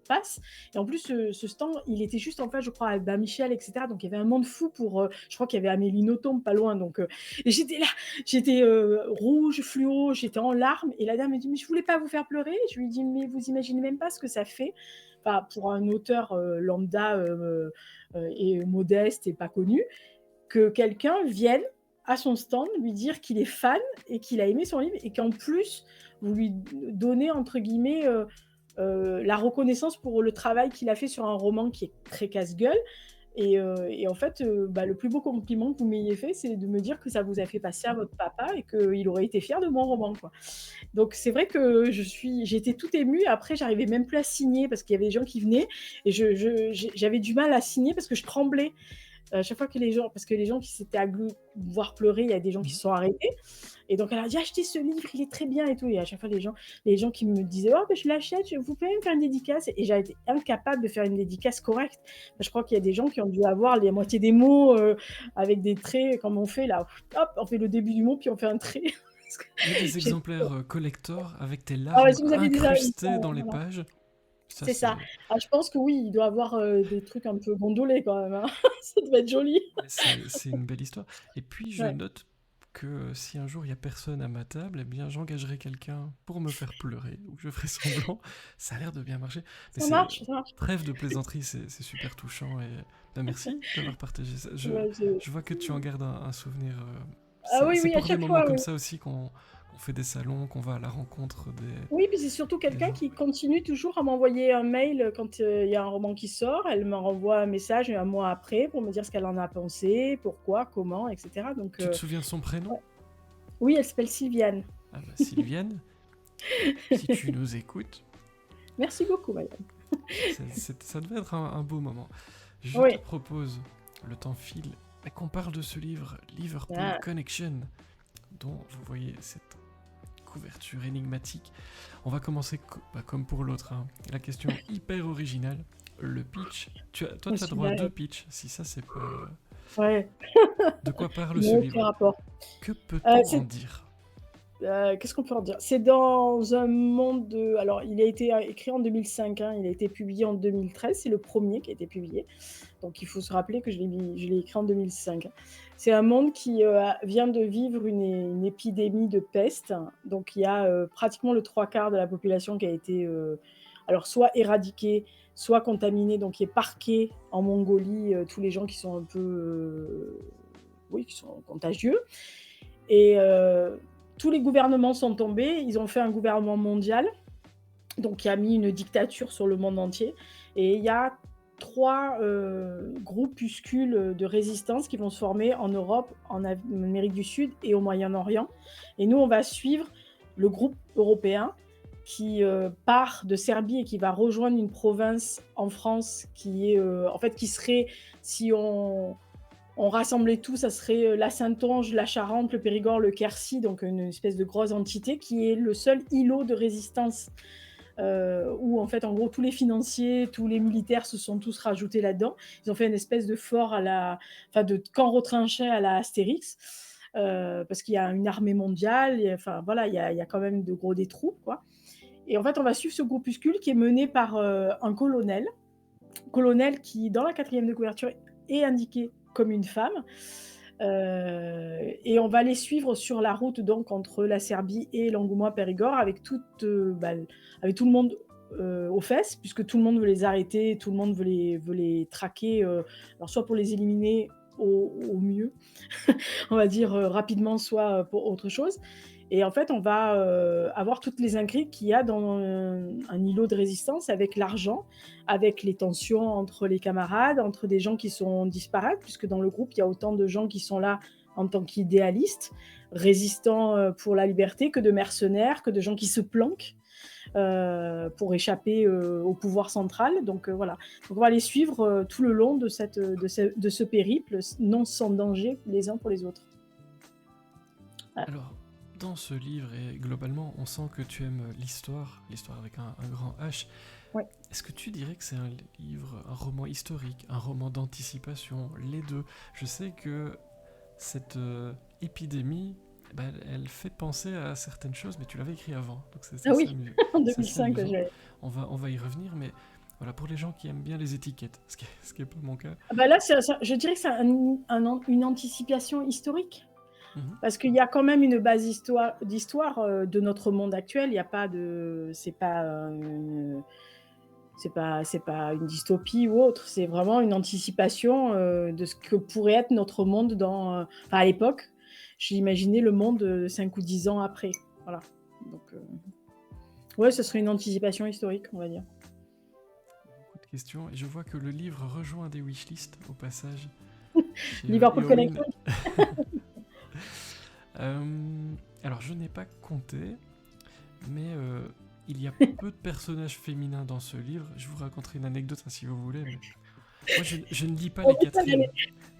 passent, et en plus, ce stand, il était juste en face, je crois, à Albin Michel, et cetera. Donc il y avait un monde fou pour, je crois qu'il y avait Amélie Nothomb pas loin, donc et j'étais là, j'étais, rouge fluo, j'étais en larmes, et la dame me dit: «Mais je voulais pas vous faire pleurer». Je lui dis: «Mais vous imaginez même pas ce que ça fait, enfin, pour un auteur lambda et modeste et pas connu, que quelqu'un vienne à son stand lui dire qu'il est fan et qu'il a aimé son livre, et qu'en plus, vous lui donnez, entre guillemets, la reconnaissance pour le travail qu'il a fait sur un roman qui est très casse-gueule. Et en fait, bah, le plus beau compliment que vous m'ayez fait, c'est de me dire que ça vous a fait passer à votre papa et qu'il aurait été fier de mon roman, quoi. Donc c'est vrai que j'étais toute émue. Après, j'arrivais même plus à signer parce qu'il y avait des gens qui venaient, et j'avais du mal à signer parce que je tremblais. À chaque fois que parce que les gens qui s'étaient voir pleurer, il y a des gens qui se sont arrêtés, et donc elle a dit: «Achetez ce livre, il est très bien et tout», et à chaque fois les gens qui me disaient: «Oh, beh, je l'achète, vous pouvez me faire une dédicace?» Et j'ai été incapable de faire une dédicace correcte. Je crois qu'il y a des gens qui ont dû avoir la moitié des mots, avec des traits comme on fait là, hop, on fait le début du mot puis on fait un trait. Il y a des J'ai exemplaires collector avec tes Ah ouais, larmes si vous avez des incrustées dans les voilà, pages. Ça, c'est ça. c'est Ah, je pense que oui, il doit avoir, des trucs un peu gondolés quand même, hein. Ça doit être joli. c'est une belle histoire. Et puis je Ouais. note que si un jour il y a personne à ma table, eh bien j'engagerai quelqu'un pour me faire pleurer, ou je ferai semblant. Ça a l'air de bien marcher. Mais Ça marche, ça marche. trêve de plaisanterie, c'est super touchant, et bah, merci d'avoir partagé ça. Ouais, Je vois que tu en gardes un souvenir. Ah oui, C'est oui, à pour des chaque moments fois, comme oui. ça aussi qu'on fait des salons, qu'on va à la rencontre Oui, puis c'est surtout des quelqu'un gens. qui continue toujours à m'envoyer un mail quand, il y a un roman qui sort. Elle me renvoie un message un mois après pour me dire ce qu'elle en a pensé, pourquoi, comment, et cetera. Donc Tu te souviens de son prénom? ouais. Oui, elle s'appelle Sylviane. Ah bah Sylviane, si tu nous écoutes, Merci beaucoup, madame. ça devait être un beau moment. Je te Oui. propose, le temps file, et qu'on parle de ce livre, Liverpool Ah, Connection, dont vous voyez cette couverture énigmatique. On va commencer comme pour l'autre, hein. La question hyper originale, le pitch. Toi, tu as droit à celui-là, 2 pitchs, si ça c'est pas... ouais, De quoi qui parle n'a ce aucun livre? rapport. Que peut-on en C'est dire? Qu'est-ce qu'on peut en dire? C'est dans un monde de alors il a été, écrit en 2005, hein, il a été publié en 2013, c'est le premier qui a été publié. Donc il faut se rappeler que je l'ai écrit en 2005. C'est un monde qui, vient de vivre une épidémie de peste. Donc il y a, pratiquement le 3/4 de la population qui a été, alors soit éradiquée, soit contaminée, donc qui est parquée en Mongolie, tous les gens qui sont un peu, oui, qui sont contagieux et tous les gouvernements sont tombés. Ils ont fait un gouvernement mondial, donc qui a mis une dictature sur le monde entier et il y a 3 groupuscules, de résistance qui vont se former en Europe, en Amérique du Sud et au Moyen-Orient et nous, on va suivre le groupe européen qui, part de Serbie et qui va rejoindre une province en France qui est, en fait, qui serait si on rassemblait tout, ça serait, la Saintonge, la Charente, le Périgord, le Quercy, donc une espèce de grosse entité qui est le seul îlot de résistance, où en fait, en gros, tous les financiers, tous les militaires se sont tous rajoutés là-dedans. Ils ont fait une espèce de fort à la enfin de camp retranché à la Astérix, parce qu'il y a une armée mondiale et enfin voilà, il y a quand même de gros des troupes, quoi et en fait, on va suivre ce groupuscule qui est mené par, un colonel qui, dans la quatrième de couverture, est indiqué comme une femme. Et on va les suivre sur la route donc entre la Serbie et l'Angoumois-Périgord avec avec tout le monde aux fesses, puisque tout le monde veut les arrêter, tout le monde veut les traquer, alors soit pour les éliminer au mieux, on va dire rapidement, soit pour autre chose. Et en fait, on va avoir toutes les intrigues qu'il y a dans un îlot de résistance avec l'argent, avec les tensions entre les camarades, entre des gens qui sont disparates, puisque dans le groupe, il y a autant de gens qui sont là en tant qu'idéalistes, résistants pour la liberté, que de mercenaires, que de gens qui se planquent pour échapper au pouvoir central. Donc voilà. Donc on va les suivre tout le long de ce périple, non sans danger les uns pour les autres. Voilà. Alors, dans ce livre, et globalement, on sent que tu aimes l'histoire, l'histoire avec un grand H. Ouais. Est-ce que tu dirais que c'est un livre, un roman historique, un roman d'anticipation, les deux? Je sais que cette épidémie, bah, elle fait penser à certaines choses, mais tu l'avais écrit avant, donc c'est Ah assez oui, en c'est assez 2005, amusant. j'ai On va y revenir, mais voilà, pour les gens qui aiment bien les étiquettes, ce qui est pas mon cas. ah bah là, je dirais que c'est une anticipation historique. Mhm. Parce qu'il y a quand même une base d'histoire de notre monde actuel. Il n'y a pas de. C'est pas une dystopie ou autre. C'est vraiment une anticipation de ce que pourrait être notre monde enfin, à l'époque. J'imaginais le monde 5 ou 10 ans après. Voilà. Donc, ouais, ce serait une anticipation historique, on va dire. Beaucoup de questions, et je vois que le livre rejoint des wishlists au passage. Chez Liverpool Éowyn. Connection. Alors, je n'ai pas compté, mais il y a peu de personnages féminins dans ce livre. Je vous raconterai une anecdote si vous voulez, mais moi je ne lis pas les quatrièmes.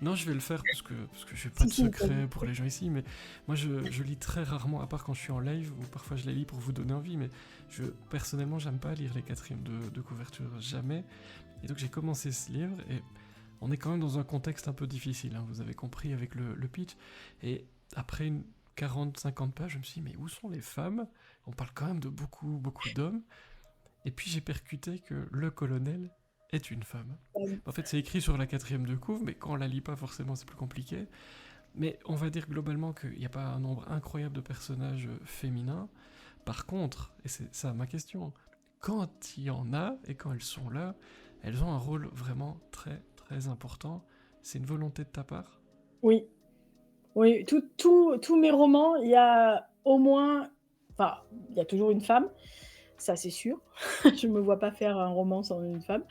Non, je vais le faire parce que je fais pas de secret pour les gens ici, mais moi je lis très rarement, à part quand je suis en live, ou parfois je les lis pour vous donner envie, mais personnellement j'aime pas lire les quatrièmes de couverture, jamais. Et donc j'ai commencé ce livre, et on est quand même dans un contexte un peu difficile, hein, vous avez compris avec le pitch, et après une 40-50 pages, je me suis dit, mais où sont les femmes? On parle quand même de beaucoup d'hommes. Et puis j'ai percuté que le colonel est une femme. En fait, c'est écrit sur la quatrième de couve, mais quand on la lit pas, forcément, c'est plus compliqué. Mais on va dire globalement qu'il n'y a pas un nombre incroyable de personnages féminins. Par contre, et c'est ça ma question, quand il y en a, et quand elles sont là, elles ont un rôle vraiment très important. C'est une volonté de ta part? Oui. Oui, tous mes romans, il y a au moins, enfin, il y a toujours une femme, ça c'est sûr. Je me vois pas faire un roman sans une femme,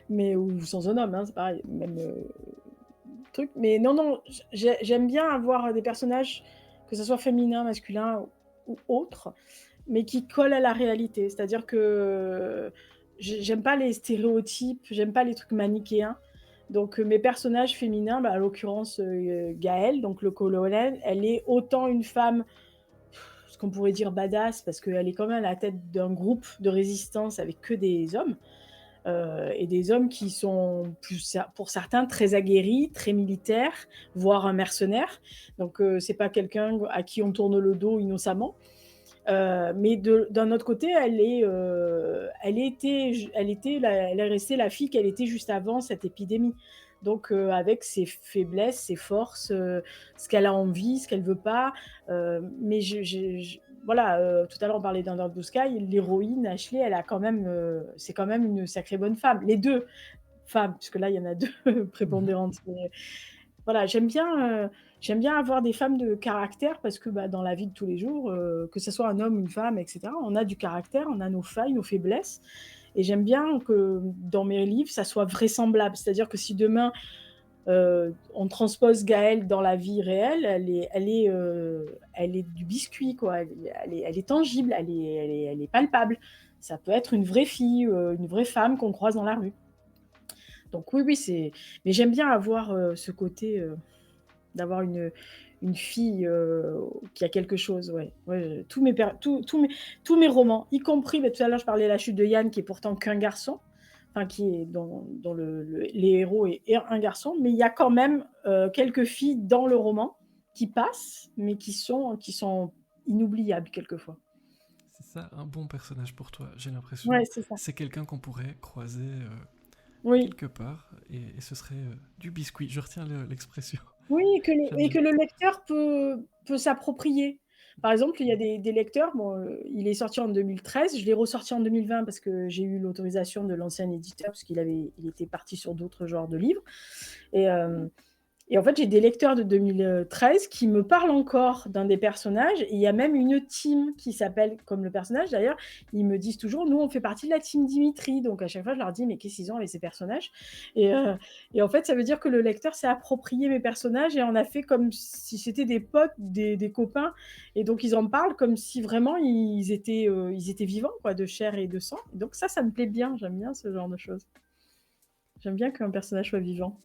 mais ou sans un homme, hein, c'est pareil, même truc. Mais non, non, j'aime bien avoir des personnages, que ce soit féminin, masculin ou autre, mais qui collent à la réalité. C'est-à-dire que j'aime pas les stéréotypes, j'aime pas les trucs manichéens. Donc, mes personnages féminins, bah, à l'occurrence, Gaëlle, donc le colonel, elle est autant une femme, ce qu'on pourrait dire badass, parce qu'elle est quand même à la tête d'un groupe de résistance avec que des hommes, et des hommes qui sont pour certains très aguerris, très militaires, voire un mercenaire. Donc, c'est pas quelqu'un à qui on tourne le dos innocemment. Mais d'un autre côté, elle est restée la fille qu'elle était juste avant cette épidémie. Donc, avec ses faiblesses, ses forces, ce qu'elle a envie, ce qu'elle veut pas. Mais voilà, tout à l'heure on parlait d'Under Blue Sky, l'héroïne Ashley, elle a quand même, c'est quand même une sacrée bonne femme. Les deux femmes, puisque là il y en a deux Mmh. prépondérantes. Mais voilà, j'aime bien avoir des femmes de caractère parce que, bah, dans la vie de tous les jours, que ce soit un homme, une femme et cetera, on a du caractère, on a nos failles, nos faiblesses et j'aime bien que dans mes livres, ça soit vraisemblable. C'est-à-dire que si demain, on transpose Gaëlle dans la vie réelle, elle est du biscuit, quoi. Elle est tangible, elle est palpable. Ça peut être une vraie fille, une vraie femme qu'on croise dans la rue. Donc oui, oui, mais j'aime bien avoir, ce côté, d'avoir une fille, qui a quelque chose, ouais. Ouais, tous mes romans, y compris, bah, tout à l'heure je parlais de La chute de Yann qui est pourtant qu'un garçon, enfin qui est dont les héros est un garçon, mais il y a quand même, quelques filles dans le roman qui passent, mais qui sont inoubliables quelquefois. C'est ça un bon personnage pour toi, j'ai Ouais, l'impression. c'est ça. C'est quelqu'un qu'on pourrait croiser Oui. quelque part et ce serait du biscuit. Je retiens l'expression. Oui J'aime et bien. que le lecteur peut s'approprier. Par exemple, il y a des lecteurs, bon, il est sorti en 2013, je l'ai ressorti en 2020 parce que j'ai eu l'autorisation de l'ancien éditeur, parce il était parti sur d'autres genres de livres et hem et en fait, j'ai des lecteurs de 2013 qui me parlent encore d'un des personnages et il y a même une team qui s'appelle comme le personnage d'ailleurs, ils me disent toujours: «Nous, on fait partie de la team Dimitri», donc à chaque fois, je leur dis: «Mais qu'est-ce qu'ils ont avec ces personnages?» et et en fait, ça veut dire que le lecteur s'est approprié mes personnages et en a fait comme si c'était des potes, des copains et donc ils en parlent comme si vraiment ils étaient vivants quoi, de chair et de sang. Donc ça me plaît bien, j'aime bien ce genre de choses. J'aime bien qu'un personnage soit vivant.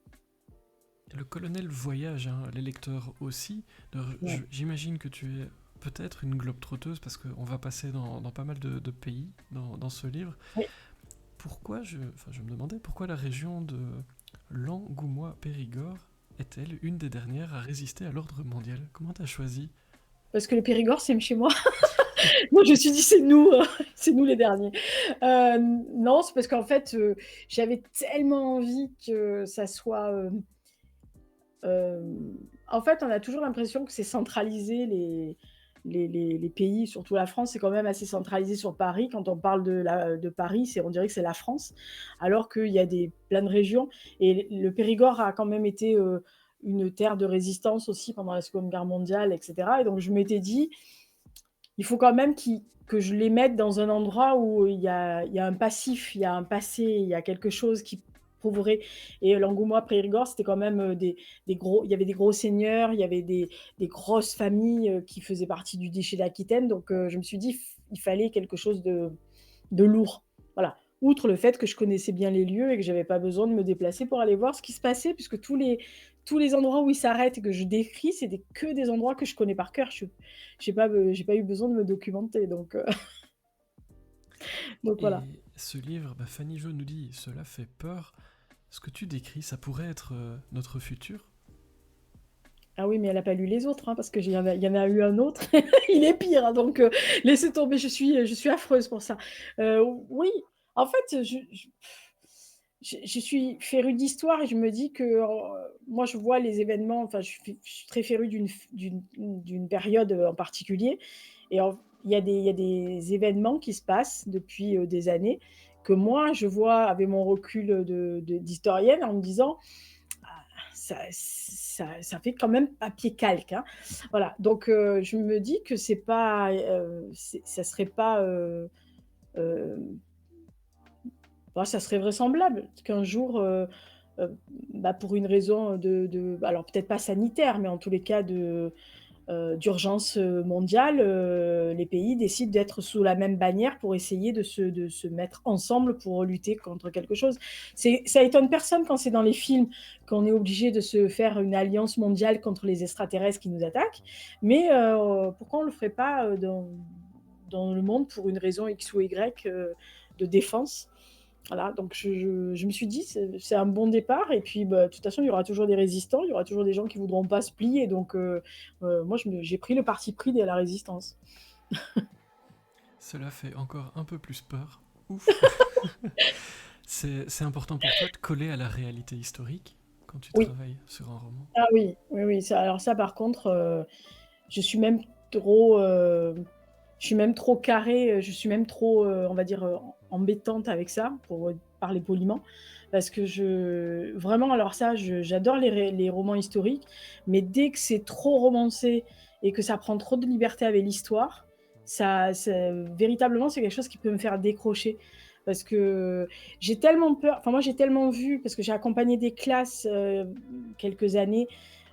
Le colonel voyage, hein, les lecteurs aussi. Ouais. J'imagine que tu es peut-être une globe-trotteuse parce qu'on va passer dans pas mal de pays dans ce livre. Oui. Enfin, je me demandais pourquoi la région de Langoumois-Périgord est-elle une des dernières à résister à l'ordre mondial? Comment t'as choisi? Parce que le Périgord, c'est chez moi. Moi, je me suis dit: «C'est nous, c'est nous les derniers». Non, c'est parce qu'en fait, j'avais tellement envie que ça soit, en fait, on a toujours l'impression que c'est centralisé les pays, surtout la France, c'est quand même assez centralisé sur Paris. Quand on parle de Paris, on dirait que c'est la France, alors qu'il y a plein de régions et le Périgord a quand même été, une terre de résistance aussi pendant la Seconde Guerre mondiale et cetera et donc je m'étais dit: «Il faut quand même que je les mette dans un endroit où il y a un passif, il y a un passé, il y a quelque chose qui prouverait» et Langoumois-Périgord, c'était quand même, des gros il y avait des gros seigneurs, il y avait des grosses familles, qui faisaient partie du déchet d'Aquitaine donc je me suis dit: «Il fallait quelque chose de lourd». Voilà. Outre le fait que je connaissais bien les lieux et que j'avais pas besoin de me déplacer pour aller voir ce qui se passait, puisque tous les endroits où ils s'arrêtent et que je décris, que des endroits que je connais par cœur. J'ai pas eu besoin de me documenter, donc donc voilà. Et ce livre, bah, Fanny Jo nous dit, cela fait peur. Ce que tu décris, ça pourrait être notre futur. Ah oui, mais elle a pas lu les autres, hein, parce que il y en a eu un autre, il est pire, hein, donc laissez tomber, je suis affreuse pour ça. Oui, en fait, je suis férue d'histoire et je me dis que, moi je vois les événements, enfin je suis très férue d'une période, en particulier et il y a des événements qui se passent depuis, des années que moi je vois avec mon recul, d'historienne en me disant: ça fait quand même papier calque, hein. Voilà, donc je me dis que c'est pas, ça serait pas, hem, bah, ça serait vraisemblable qu'un jour, heu, bah, pour une raison alors peut-être pas sanitaire, mais en tous les cas d'urgence, mondiale, les pays décident d'être sous la même bannière pour essayer de se mettre ensemble pour lutter contre quelque chose. Ça étonne personne quand c'est dans les films qu'on est obligé de se faire une alliance mondiale contre les extraterrestres qui nous attaquent, mais pourquoi on le ferait pas, dans le monde pour une raison X ou Y, de défense? Voilà, donc je me suis dit: «C'est un bon départ» et puis, bah, de toute façon, il y aura toujours des résistants, il y aura toujours des gens qui voudront pas se plier donc moi j'ai pris le parti pris de la résistance. cela fait encore un peu plus peur. Ouf. C'est important pour toi de coller à la réalité historique quand tu Oui. travailles sur un roman? Ah oui, oui, oui, ça alors ça par contre, je suis même trop, je suis même trop carrée, je suis même trop, on va dire, embêtante avec ça, pour, parler poliment. Parce que je vraiment alors ça, j'adore les romans historiques, mais dès que c'est trop romancé et que ça prend trop de liberté avec l'histoire, ça véritablement, c'est quelque chose qui peut me faire décrocher. Parce que j'ai tellement peur enfin moi j'ai tellement vu parce que j'ai accompagné des classes, quelques années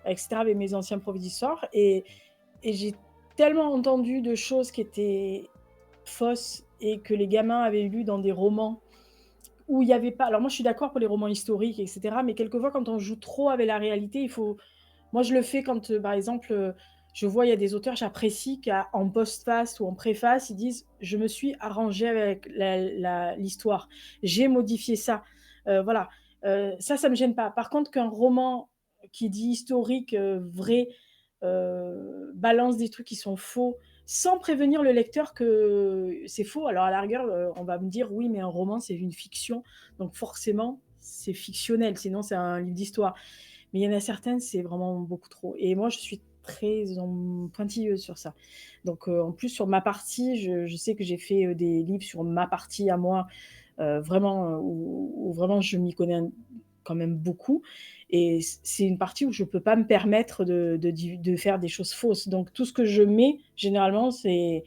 et cetera avec mes anciens profs d'histoire et j'ai tellement entendu de choses qui étaient fausses et que les gamins avaient lues dans des romans où il y avait pas alors moi je suis d'accord pour les romans historiques et cetera, mais quelquefois quand on joue trop avec la réalité, il faut moi je le fais quand, par exemple, je vois il y a des auteurs, j'apprécie qu'en postface ou en préface, ils disent: «Je me suis arrangé avec l'histoire. J'ai modifié ça». Voilà, ça, ça me gêne pas. Par contre qu'un roman qui dit historique, vrai, balance des trucs qui sont faux, sans prévenir le lecteur que c'est faux. Alors à la rigueur, on va me dire: «Oui, mais un roman, c'est une fiction, donc forcément, c'est fictionnel, sinon c'est un livre d'histoire». Mais il y en a certaines, c'est vraiment beaucoup trop et moi, je suis très pointilleuse sur ça. Donc en plus sur ma partie, je sais que j'ai fait, des livres sur ma partie à moi, vraiment, où vraiment je m'y connais quand même beaucoup et c'est une partie où je peux pas me permettre de faire des choses fausses. Donc tout ce que je mets généralement, c'est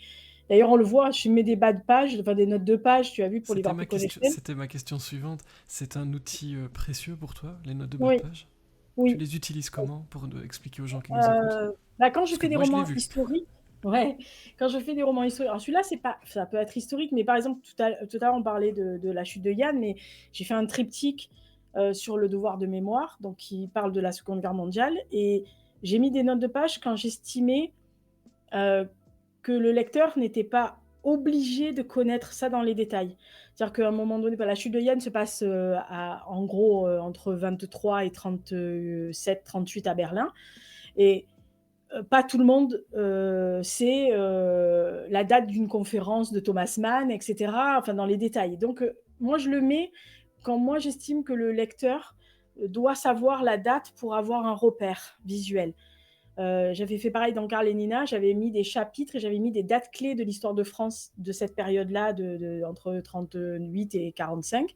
d'ailleurs on le voit, je mets des bas de page, enfin des notes de page, tu as vu pour Liverpool Connection. C'était ma question suivante. C'est un outil précieux pour toi, les notes de bas de Oui, page? Tu oui. les utilises comment pour expliquer aux gens qui nous écoutent? Bah, quand je Parce que fais des moi, je l'ai romans vu. historiques ouais, quand je fais des romans historiques alors celui-là, c'est pas ça peut être historique, mais par exemple, tout à l'heure, on parlait de la chute de Yann, mais j'ai fait un triptyque, sur le devoir de mémoire, donc qui parle de la Seconde Guerre mondiale et j'ai mis des notes de page quand j'estimais, heu, que le lecteur n'était pas obligé de connaître ça dans les détails. C'est-à-dire qu'à un moment donné, bah, la chute de Yann se passe, en gros, entre 23 et 37-38 à Berlin et pas tout le monde, sait, la date d'une conférence de Thomas Mann et cetera, enfin dans les détails. Donc moi je le mets quand moi j'estime que le lecteur, doit savoir la date pour avoir un repère visuel. J'avais fait pareil dans Karl et Nina, j'avais mis des chapitres et j'avais mis des dates clés de l'histoire de France de cette période-là, entre 38 et 45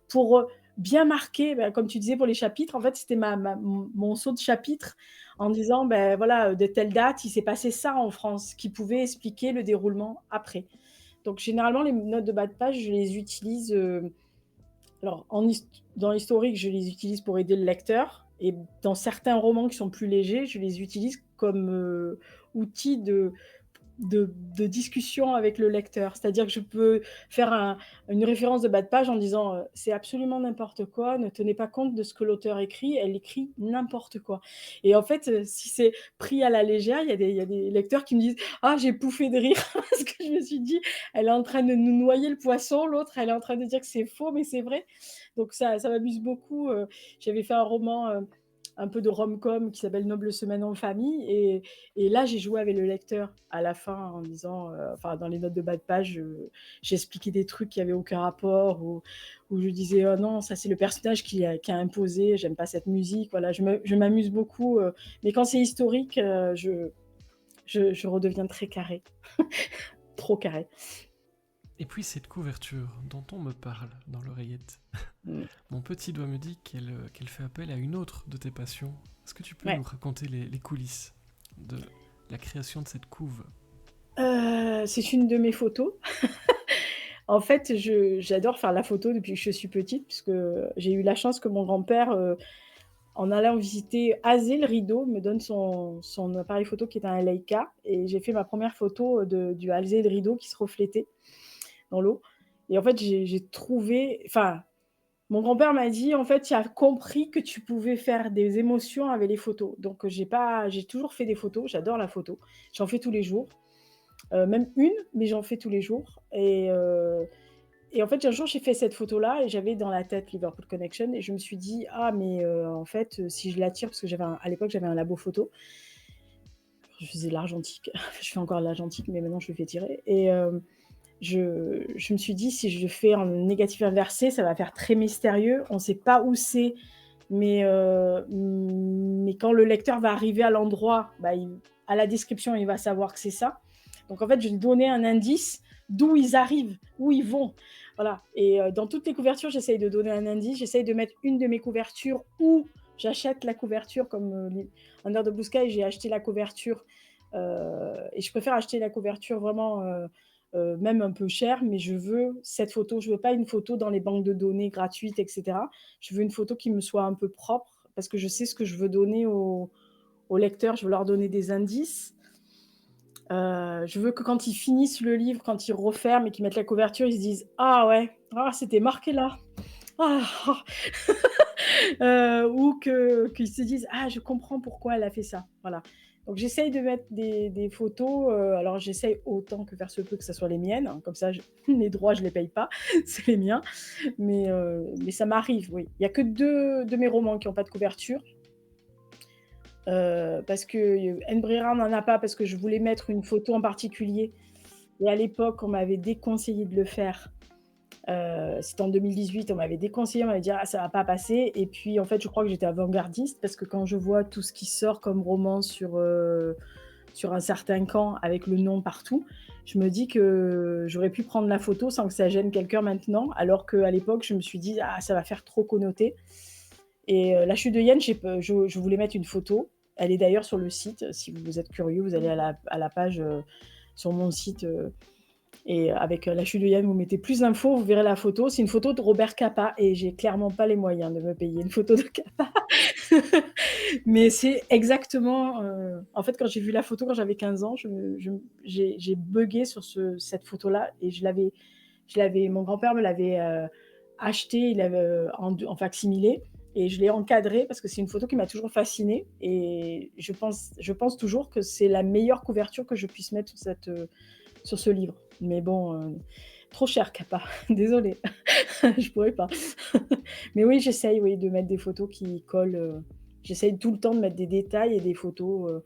pour, bien marquer, bah, comme tu disais pour les chapitres, en fait, c'était mon saut de chapitre en disant: ben voilà, de telle date, il s'est passé ça en France», qui pouvait expliquer le déroulement après. Donc généralement, les notes de bas de page, je les utilise, alors dans l'historique, je les utilise pour aider le lecteur et dans certains romans qui sont plus légers, je les utilise comme, outil de discussion avec le lecteur. C'est-à-dire que je peux faire une référence de bas de page en disant, «C'est absolument n'importe quoi, ne tenez pas compte de ce que l'auteur écrit, elle écrit n'importe quoi» et en fait, si c'est pris à la légère, il y a des lecteurs qui me disent: «Ah, j'ai pouffé de rire» parce que je me suis dit: «Elle est en train de nous noyer le poisson, l'autre, elle est en train de dire que c'est faux, mais c'est vrai». Donc ça m'amuse beaucoup, j'avais fait un roman, un peu de rom-com qui s'appelle Noble semaine en famille et là, j'ai joué avec le lecteur à la fin en disant, enfin dans les notes de bas de page, j'expliquais des trucs qui avaient aucun rapport ou je disais: «Oh non, ça c'est le personnage qui a imposé, j'aime pas cette musique». Voilà, je m'amuse beaucoup, mais quand c'est historique, je redeviens très carrée, trop carrée. Et puis cette couverture dont on me parle dans l'oreillette. Mmh. Mon petit doigt me dit qu'elle fait appel à une autre de tes passions. Est-ce que tu peux Ouais. nous raconter les coulisses de la création de cette couve? C'est une de mes photos. En fait, j'adore faire la photo depuis que je suis petite puisque j'ai eu la chance que mon grand-père, en allant visiter Azay-le-Rideau, me donne son appareil photo qui est un Leica et j'ai fait ma première photo, du Azay-le-Rideau qui se reflétait dans l'eau et en fait, j'ai trouvé enfin, mon grand-père m'a dit: «En fait, tu as compris que tu pouvais faire des émotions avec les photos». Donc j'ai toujours fait des photos, j'adore la photo. J'en fais tous les jours, même une, mais j'en fais tous les jours et en fait, un jour, j'ai fait cette photo-là et j'avais dans la tête Liverpool Connection et je me suis dit: «Ah mais en fait, si je la tire» parce que à l'époque, j'avais un labo photo. Je faisais de l'argentique. Je fais encore de l'argentique, mais maintenant je le fais tirer je me suis dit: «Si je fais en négatif inversé, ça va faire très mystérieux. On ne sait pas où c'est, mais quand le lecteur va arriver à l'endroit, bah, à la description, il va savoir que c'est ça». Donc en fait, je lui donnais un indice d'où ils arrivent, où ils vont. Voilà. Et dans toutes les couvertures, j'essaye de donner un indice. J'essaye de mettre une de mes couvertures où j'achète la couverture, comme Under the Blue Sky, j'ai acheté la couverture. Et je préfère acheter la couverture vraiment, même un peu cher, mais je veux cette photo. Je veux pas une photo dans les banques de données gratuites, etc. Je veux une photo qui me soit un peu propre, parce que je sais ce que je veux donner aux lecteurs. Je veux leur donner des indices. Je veux que quand ils finissent le livre, quand ils referment et qu'ils mettent la couverture, ils se disent: «Ah ouais, ah c'était marqué là. Ah, ah.» Ou qu'ils se disent: «Ah, je comprends pourquoi elle a fait ça». Voilà. Donc j'essaye de mettre des photos, alors j'essaye autant que faire se peut que ça soit les miennes, hein, comme ça les droits je les paye pas, c'est les miens. Mais ça m'arrive, oui. Il y a que 2 de mes romans qui ont pas de couverture. Parce que N'Brera n'en a pas, parce que je voulais mettre une photo en particulier et à l'époque, on m'avait déconseillé de le faire. C'était en 2018, on m'avait déconseillé, on m'avait dit: «Ah, ça va pas passer», et puis, en fait, je crois que j'étais avant-gardiste parce que quand je vois tout ce qui sort comme roman sur un certain camp avec le nom partout, je me dis que j'aurais pu prendre la photo sans que ça gêne quelqu'un maintenant, alors qu'à l'époque, je me suis dit: «Ah, ça va faire trop connoté». Et La Chute de Hyène, je voulais mettre une photo. Elle est d'ailleurs sur le site. Si vous êtes curieux, vous allez à la page sur mon site, et avec La Chute de Hyène, vous mettez plus d'infos, vous verrez la photo. C'est une photo de Robert Capa et j'ai clairement pas les moyens de me payer une photo de Capa. Mais c'est exactement. En fait, quand j'ai vu la photo quand j'avais 15 ans, j'ai buggé sur cette photo-là et mon grand-père me l'avait acheté, il l'avait en facsimilé et je l'ai encadré parce que c'est une photo qui m'a toujours fascinée et je pense toujours que c'est la meilleure couverture que je puisse mettre sur ce livre. Mais bon, trop cher Capa, désolée, je pourrais pas. Mais oui, j'essaye, oui, de mettre des photos qui collent. J'essaye tout le temps de mettre des détails et des photos.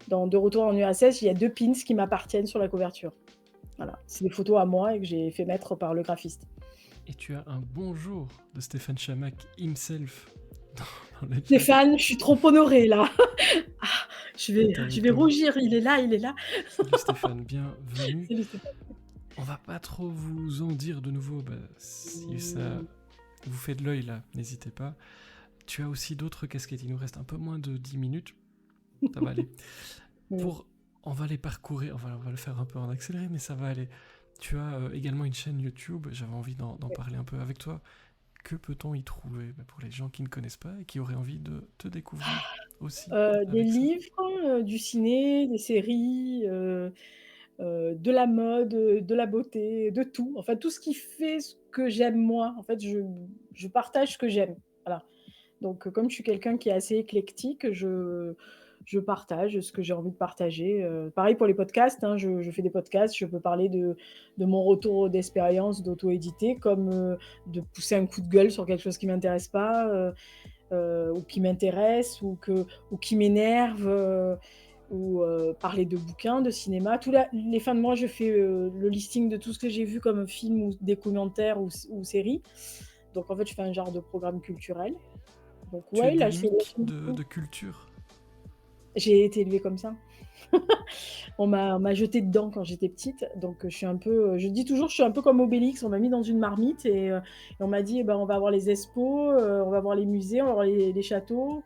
Dans De Retour en URSS, il y a 2 pins qui m'appartiennent sur la couverture. Voilà, c'est des photos à moi et que j'ai fait mettre par le graphiste. Et tu as un bonjour de Stéphane Chamac himself dans le chat. Stéphane, je suis trop honorée là. Ah, je T'avais vais comme- rougir, il est là, il est là. Salut Stéphane, bienvenue. Salut Stéphane. On va pas trop vous en dire de nouveau, si ça vous fait de l'œil là, n'hésitez pas. Tu as aussi d'autres casquettes, il nous reste un peu moins de 10 minutes, ça va aller. On va les parcourir, on va le faire un peu en accéléré, mais ça va aller. Tu as également une chaîne YouTube, j'avais envie d'en parler un peu avec toi. Que peut-on y trouver pour les gens qui ne connaissent pas et qui auraient envie de te découvrir aussi Des livres, du ciné, des séries, de la mode, de la beauté, de tout. Enfin, tout ce qui fait ce que j'aime moi. En fait, je partage ce que j'aime. Voilà. Donc, comme je suis quelqu'un qui est assez éclectique, je partage ce que j'ai envie de partager. Pareil pour les podcasts, hein, je fais des podcasts, je peux parler de mon retour d'expérience d'auto-édité, comme de pousser un coup de gueule sur quelque chose qui ne m'intéresse pas, ou qui m'intéresse, ou qui m'énerve, ou parler de bouquins, de cinéma. Les fins de mois, je fais le listing de tout ce que j'ai vu comme film ou documentaire ou série. Donc en fait, je fais un genre de programme culturel. Donc tu ouais, es là, des geeks de culture. j'ai été élevée comme ça. On m'a jetée dedans quand j'étais petite, donc je suis un peu, je dis toujours, je suis un peu comme Obélix. On m'a mis dans une marmite et on m'a dit: «Eh ben, on va voir les expos, on va voir les musées, on va voir les châteaux».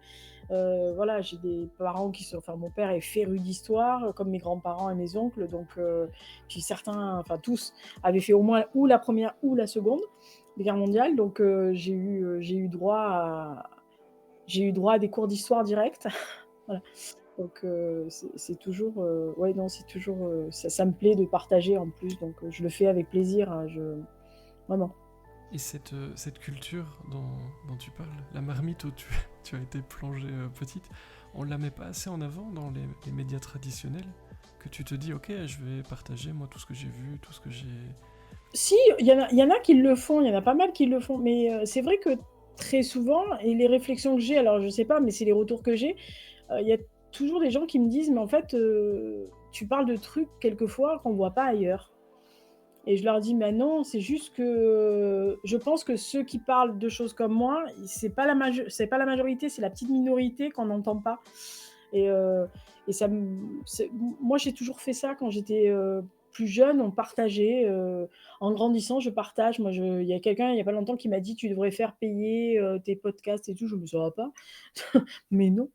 Voilà, j'ai des parents enfin, mon père est féru d'histoire, comme mes grands-parents et mes oncles, donc puis certains, enfin tous, avaient fait au moins ou la première ou la seconde guerre mondiale, donc j'ai eu droit à des cours d'histoire directs. Voilà. Donc c'est toujours, ouais, non, c'est toujours, ça me plaît de partager en plus, donc je le fais avec plaisir, hein, vraiment. Et cette culture dont tu parles, la marmite où tu as été plongée petite, on la met pas assez en avant dans les médias traditionnels, que tu te dis ok, je vais partager moi tout ce que j'ai vu, tout ce que j'ai... Si, il y en a qui le font, il y en a pas mal qui le font, mais c'est vrai que très souvent, et les réflexions que j'ai, alors je sais pas, mais c'est les retours que j'ai, il y a toujours des gens qui me disent: «Mais en fait, tu parles de trucs quelquefois qu'on voit pas ailleurs». et je leur dis: «Mais non, c'est juste que, je pense que ceux qui parlent de choses comme moi, c'est pas la majorité, c'est la petite minorité qu'on n'entend pas» et heu et ça me c'est moi, j'ai toujours fait ça quand j'étais, plus jeune, on partageait, en grandissant, je partage. Moi, je il y a quelqu'un, il y a pas longtemps, qui m'a dit: «Tu devrais faire payer, tes podcasts et tout». Je me dis: «Ça va pas?» Mais non.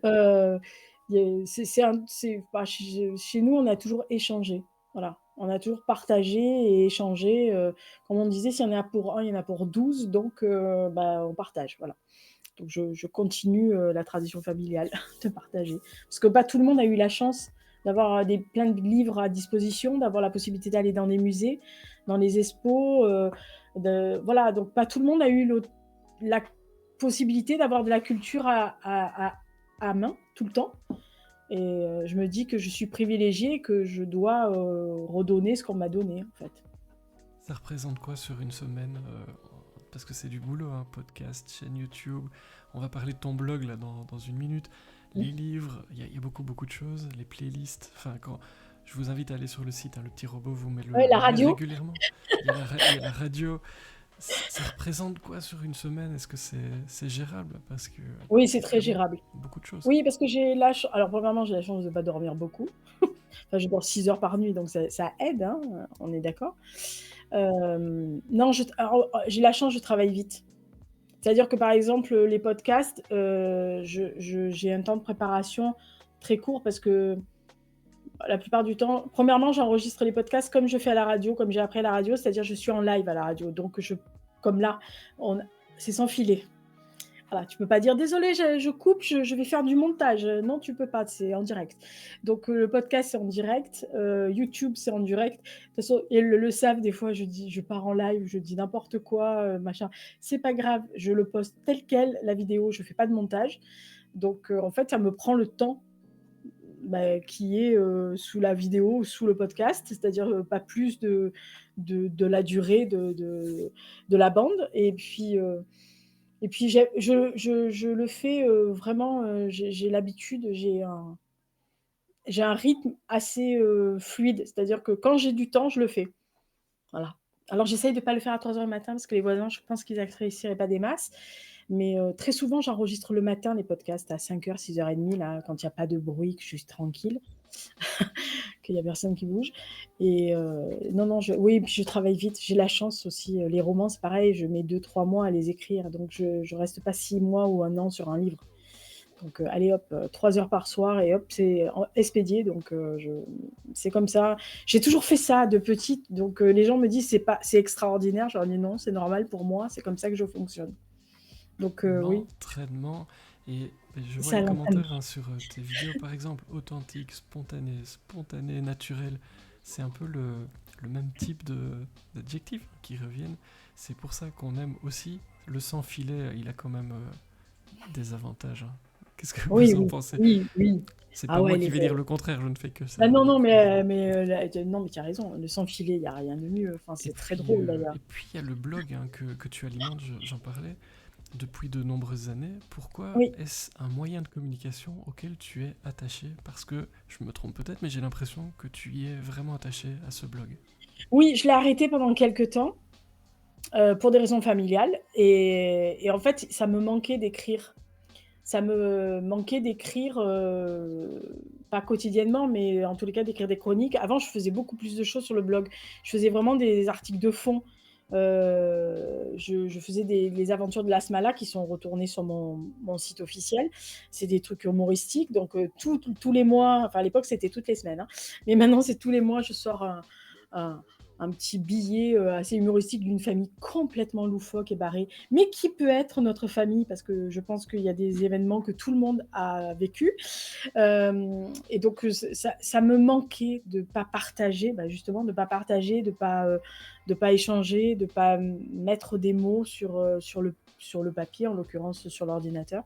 Heu, il y a c'est un c'est bah, chez nous, on a toujours échangé. Voilà, on a toujours partagé et échangé, comme on disait: «S'il y en a pour un, il y en a pour 12, donc bah, on partage», voilà. Donc je continue, la tradition familiale de partager. Parce que pas tout le monde a eu la chance d'avoir, plein de livres à disposition, d'avoir la possibilité d'aller dans des musées, dans les expos, de voilà, donc pas tout le monde a eu la possibilité d'avoir de la culture à main, tout le temps, et je me dis que je suis privilégiée et que je dois, redonner ce qu'on m'a donné, en fait. Ça représente quoi sur une semaine parce que c'est du boulot, hein, podcast, chaîne YouTube. On va parler de ton blog là dans une minute. Les livres, il y a beaucoup beaucoup de choses. Les playlists. Enfin, quand je vous invite à aller sur le site, hein, le petit robot vous met Ouais, la le met radio. régulièrement. Il y a la radio. Ça représente quoi sur une semaine? Est-ce que c'est gérable? Parce que Oui, c'est c'est très vraiment gérable. beaucoup de choses. Oui, parce que j'ai la ch alors premièrement, j'ai la chance de pas dormir beaucoup. Enfin, je dors 6 heures par nuit, donc ça aide, hein, on est d'accord. Non, j'ai la chance, je travaille vite. C'est-à-dire que, par exemple, les podcasts, j'ai un temps de préparation très court parce que, bah, la plupart du temps, premièrement, j'enregistre les podcasts comme je fais à la radio, comme j'ai appris à la radio, c'est-à-dire je suis en live à la radio. Donc comme là, on c'est sans filet. Voilà, tu peux pas dire: «Désolé, je coupe, je vais faire du montage». Non, tu peux pas, c'est en direct. Donc le podcast, c'est en direct, YouTube, c'est en direct. De toute façon, ils le savent, des fois, je pars en live, je dis n'importe quoi, machin. C'est pas grave, je le poste tel quel, la vidéo, je fais pas de montage. Donc en fait, ça me prend le temps, bah, qui est, sous la vidéo ou sous le podcast, c'est-à-dire, pas plus de la durée de la bande, et puis je le fais, vraiment, j'ai l'habitude, j'ai un rythme assez, fluide. C'est-à-dire que quand j'ai du temps, je le fais. Voilà. Alors j'essaye de pas le faire à 3 heures du matin parce que les voisins, je pense qu'ils apprécieraient pas des masses. Mais, très souvent, j'enregistre le matin les podcasts à 5 heures, 6h30 là, quand il y a pas de bruit, que je suis tranquille, qu'il y a personne qui bouge, et non, non, oui, puis je travaille vite. J'ai la chance aussi, les romans, c'est pareil, je mets 2-3 mois à les écrire, donc je reste pas 6 mois ou 1 an sur un livre. Donc allez hop, 3 heures par soir et hop, c'est expédié, donc c'est comme ça. J'ai toujours fait ça de petite, donc les gens me disent: «C'est extraordinaire». Je leur dis: «Non, c'est normal pour moi, c'est comme ça que je fonctionne». Donc oui, L'entraînement. Et je vois c'est à les l'entraînement. commentaires, hein, sur tes vidéos, par exemple, authentique, spontané, naturel. C'est un peu le même type d'adjectifs qui reviennent. C'est pour ça qu'on aime aussi. Le sans filet, il a quand même des avantages, hein. Qu'est-ce que Oui, vous en oui, pensez? oui, oui. C'est pas Ah moi ouais, qui les vais dire le contraire, je ne fais que ça. bah non, non, non, mais tu as raison, le sans filet, il y a rien de mieux. Enfin, c'est très drôle d'ailleurs. Et puis il y a le blog, hein, que tu alimentes, j'en parlais, depuis de nombreuses années. Pourquoi Oui, est-ce un moyen de communication auquel tu es attaché? Parce que je me trompe peut-être, mais j'ai l'impression que tu y es vraiment attaché à ce blog. oui, je l'ai arrêté pendant quelque temps, pour des raisons familiales, et en fait, ça me manquait d'écrire. Ça me manquait d'écrire, pas quotidiennement, mais en tous les cas d'écrire des chroniques. Avant, je faisais beaucoup plus de choses sur le blog. Je faisais vraiment des articles de fond. Je faisais les aventures de l'Asmala qui sont retournées sur mon site officiel. C'est des trucs humoristiques, donc tous les mois, enfin à l'époque c'était toutes les semaines, hein, mais maintenant c'est tous les mois je sors un un petit billet, assez humoristique d'une famille complètement loufoque et barrée, mais qui peut être notre famille parce que je pense qu'il y a des événements que tout le monde a vécu. Et donc ça me manquait de pas partager, bah, justement de pas partager, de pas échanger, de pas mettre des mots sur le papier, en l'occurrence sur l'ordinateur.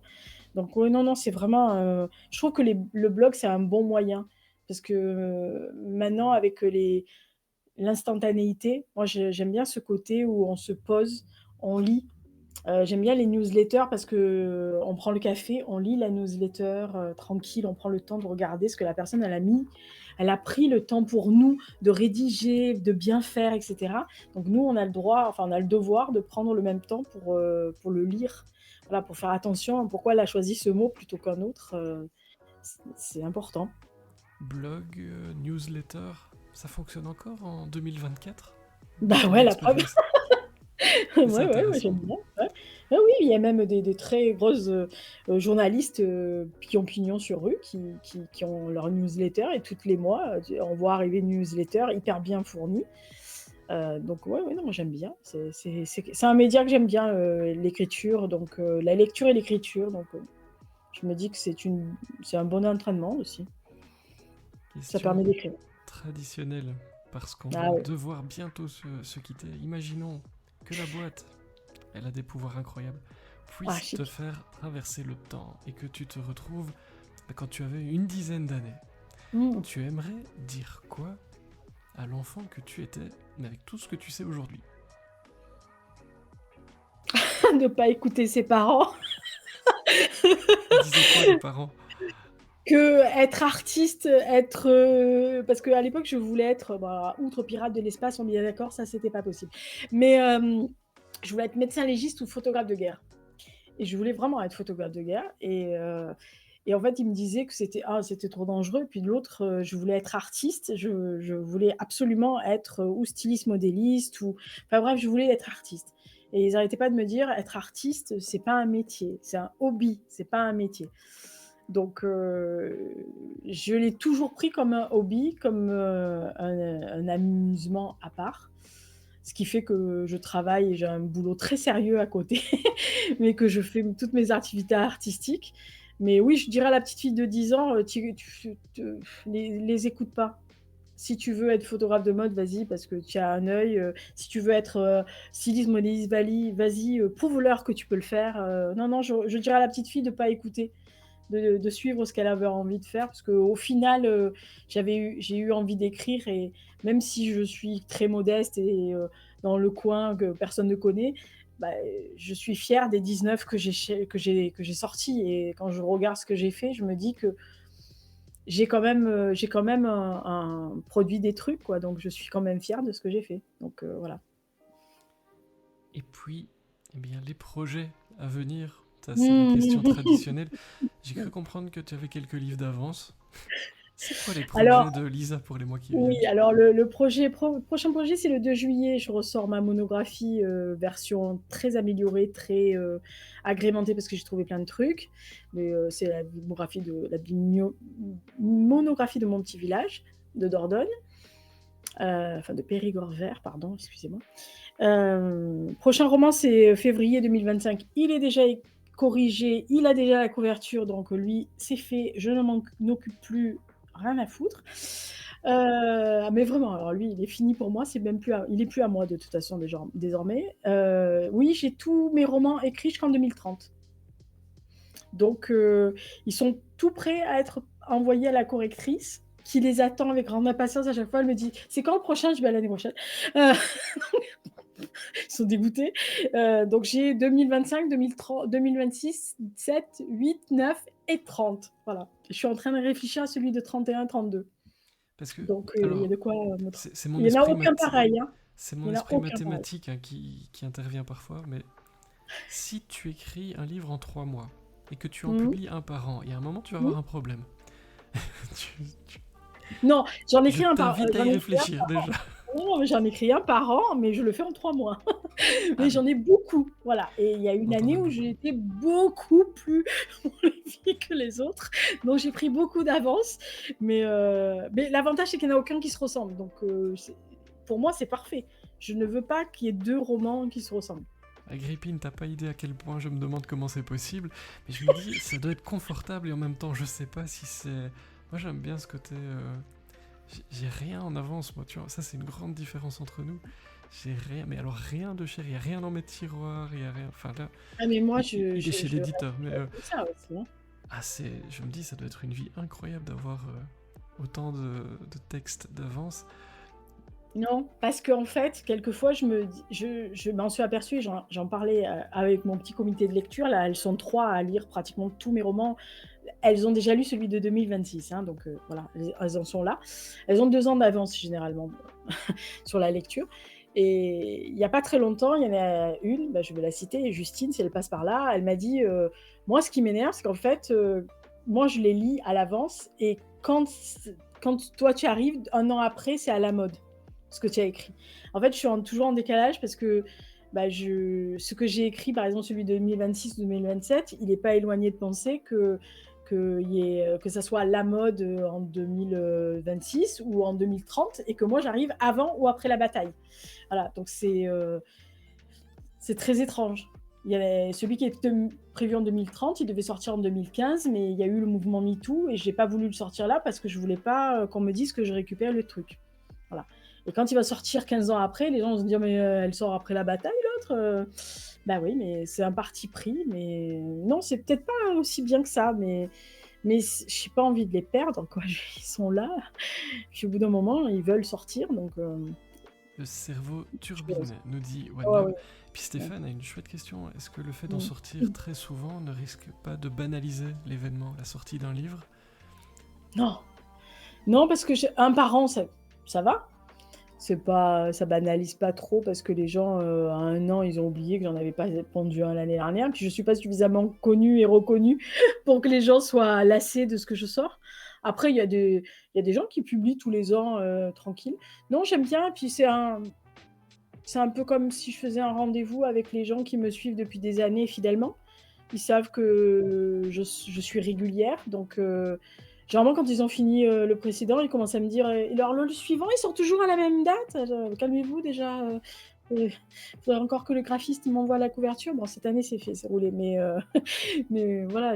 Donc ouais, non, non, c'est vraiment, je trouve que le blog, c'est un bon moyen parce que, maintenant avec l'instantanéité, moi j'aime bien ce côté où on se pose, on lit, J'aime bien les newsletters parce qu'on prend le café, on lit la newsletter, tranquille, on prend le temps de regarder ce que la personne elle a pris le temps pour nous de rédiger, de bien faire et cetera. Donc nous, on a le droit, enfin on a le devoir de prendre le même temps pour le lire. Voilà, pour faire attention à pourquoi elle a choisi ce mot plutôt qu'un autre, c'est important. Blog, newsletter, ça fonctionne encore en 2024? De Bah ton ouais, la preuve. expérience? Ouais, C'est ouais, intéressant. j'aime bien, ouais. Ouais, oui, il y a même des très grosses, journalistes, qui ont pignon sur rue, qui ont leur newsletter et toutes les mois, on voit arriver une newsletter hyper bien fournie. Donc ouais, ouais, non, moi j'aime bien. C'est un média que j'aime bien, l'écriture, donc la lecture et l'écriture, donc je me dis que c'est un bon entraînement aussi. Ça Question permet d'écrire. traditionnelle, parce qu'on va Ah oui. devoir bientôt se quitter. Imaginons que la boîte, elle a des pouvoirs incroyables, Ah puisse te chic. faire traverser le temps et que tu te retrouves quand tu avais une dizaine d'années. Mmh. Tu aimerais dire quoi à l'enfant que tu étais, mais avec tout ce que tu sais aujourd'hui? De pas écouter ses parents. Ils disaient quoi les parents? Que être artiste, être, parce qu'à l'époque, je voulais être, bah, outre pirate de l'espace, on est bien d'accord, ça, c'était pas possible. Mais, je voulais être médecin légiste ou photographe de guerre et je voulais vraiment être photographe de guerre et en fait, il me disait que c'était trop dangereux. Puis de l'autre, je voulais être artiste, je voulais absolument être, ou styliste modéliste ou enfin bref, je voulais être artiste et ils arrêtaient pas de me dire: «Être artiste, c'est pas un métier, c'est un hobby, c'est pas un métier». Donc, je l'ai toujours pris comme un hobby, comme, un amusement à part. Ce qui fait que je travaille et j'ai un boulot très sérieux à côté, mais que je fais toutes mes activités artistiques. Mais oui, je dirais à la petite fille de 10 ans, tu te les écoute pas. Si tu veux être photographe de mode, vas-y parce que tu as un œil, si tu veux être, styliste, modéliste, vas-y, prouve-leur que tu peux le faire, non, non, je dirais à la petite fille de pas écouter, de suivre ce qu'elle avait envie de faire parce qu'au final, j'ai eu envie d'écrire et même si je suis très modeste et dans le coin que personne ne connaît, bah, je suis fière des 19 que j'ai sortis et quand je regarde ce que j'ai fait, je me dis que j'ai quand même un produit des trucs quoi, donc je suis quand même fière de ce que j'ai fait, donc voilà. Et puis, eh bien, les projets à venir, ça c'est la question Mmh. traditionnelle. J'ai cru comprendre que tu avais quelques livres d'avance. C'est quoi les Alors projets de Lisa pour les mois qui oui, viennent? alors le prochain projet, c'est le 2 juillet. Je ressors ma monographie, version très améliorée, très, agrémentée parce que j'ai trouvé plein de trucs. Mais, c'est la monographie de mon petit village de Dordogne, enfin de Périgord vert, pardon, excusez-moi. Prochain roman, c'est février 2025. Il est déjà corrigé, il a déjà la couverture, donc lui, c'est fait, je ne m'en occupe plus, rien à foutre. Mais vraiment, alors lui, il est fini pour moi, c'est même plus à il est plus à moi de toute façon désormais. Oui, j'ai tous mes romans écrits jusqu'en 2030. Donc ils sont tout prêts à être envoyés à la correctrice qui les attend avec grande impatience à chaque fois. Elle me dit: «C'est quand le prochain?» Je dis: «Bah, l'année prochaine». Heu Ils sont dégoûtés. Donc j'ai 2025, 2030, 2026, 7, 8, 9 et 30. Voilà. Je suis en train de réfléchir à celui de 31, 32. Parce que, Donc il y a alors, de quoi me tra c'est mon il y en a esprit aucun pareil, hein. c'est Il mon y en a esprit aucun pareil. mathématique hein, qui intervient parfois, mais si tu écris un livre en 3 mois et que tu en Mmh publies un par an, il y a un moment tu vas mh. avoir un problème. Tu- tu- Non, je t'invite à j'en y écris un réfléchir par an. déjà. Non, mais j'en écris un par an, mais je le fais en 3 mois. Ah Mais mais j'en ai beaucoup, voilà et il y a une on t'en année a où beaucoup. j'ai été beaucoup plus prolifique que les autres, donc j'ai pris beaucoup d'avance, mais l'avantage, c'est qu'il n'y en a aucun qui se ressemble, donc c'est pour moi, c'est parfait. Je ne veux pas qu'il y ait 2 romans qui se ressemblent. Agrippine, t'as pas idée à quel point je me demande comment c'est possible, mais je me dis, ça doit être confortable et en même temps, je sais pas si c'est. Moi, j'aime bien ce côté. J'ai rien en avance, moi, tu vois. Ça, c'est une grande différence entre nous. J'ai rien, mais alors rien de cher, il y a rien dans mes tiroirs, il y a rien. Enfin là, Ah mais moi, il est chez je l'éditeur, reste mais comme ça aussi, hein. ah, c'est. Je me dis, ça doit être une vie incroyable d'avoir autant de textes d'avance. Non, parce qu'en fait, quelquefois, je m'en suis aperçue, j'en parlais, avec mon petit comité de lecture, là, elles sont 3 à lire pratiquement tous mes romans. Elles ont déjà lu celui de 2026, hein, donc voilà, elles en sont là. Elles ont 2 ans d'avance généralement sur la lecture et il y a pas très longtemps, il y en a une, bah, je vais la citer, Justine, si elle passe par là, elle m'a dit, «Moi, ce qui m'énerve, c'est qu'en fait, moi, je les lis à l'avance et quand toi tu arrives, 1 an après, c'est à la mode, ce que tu as écrit». En fait, je suis toujours en décalage parce que, bah, ce que j'ai écrit, par exemple, celui de 2026-2027, il est pas éloigné de penser que ça soit la mode, en 2026 ou en 2030 et que moi j'arrive avant ou après la bataille. Voilà, donc c'est très étrange. Il y avait celui qui était prévu en 2030, il devait sortir en 2015, mais il y a eu le mouvement MeToo et j'ai pas voulu le sortir là parce que je voulais pas, qu'on me dise que je récupère le truc. Voilà, et quand il va sortir 15 ans après, les gens vont se dire: «Mais, elle sort après la bataille l'autre?» Bah oui, mais c'est un parti pris, mais non, c'est peut-être pas aussi bien que ça, mais j'ai pas envie de les perdre, quoi. Ils sont là, puis au bout d'un moment, ils veulent sortir, donc Le cerveau je fais turbine, nous dit ouais, OneLove. ouais, Puis ouais. Stéphane a une chouette question. Est-ce que le fait d'en Mmh. sortir très souvent ne risque pas de banaliser l'événement, la sortie d'un livre? Non, non, parce que j'ai un par an, ça va. C'est pas ça banalise pas trop parce que les gens, à 1 an, ils ont oublié que j'en avais pas pondu un l'année dernière. Puis je suis pas suffisamment connue et reconnue pour que les gens soient lassés de ce que je sors. Après, il y a des gens qui publient tous les ans, tranquille. Non, j'aime bien, puis c'est un peu comme si je faisais un rendez-vous avec les gens qui me suivent depuis des années fidèlement. Ils savent que je suis régulière, donc généralement quand ils ont fini, le précédent, ils commencent à me dire: «Et alors le suivant, il sort toujours à la même date?» «Calmez-vous déjà, il faudrait encore que le graphiste il m'envoie la couverture». Bon, cette année c'est fait, c'est roulé, mais mais voilà,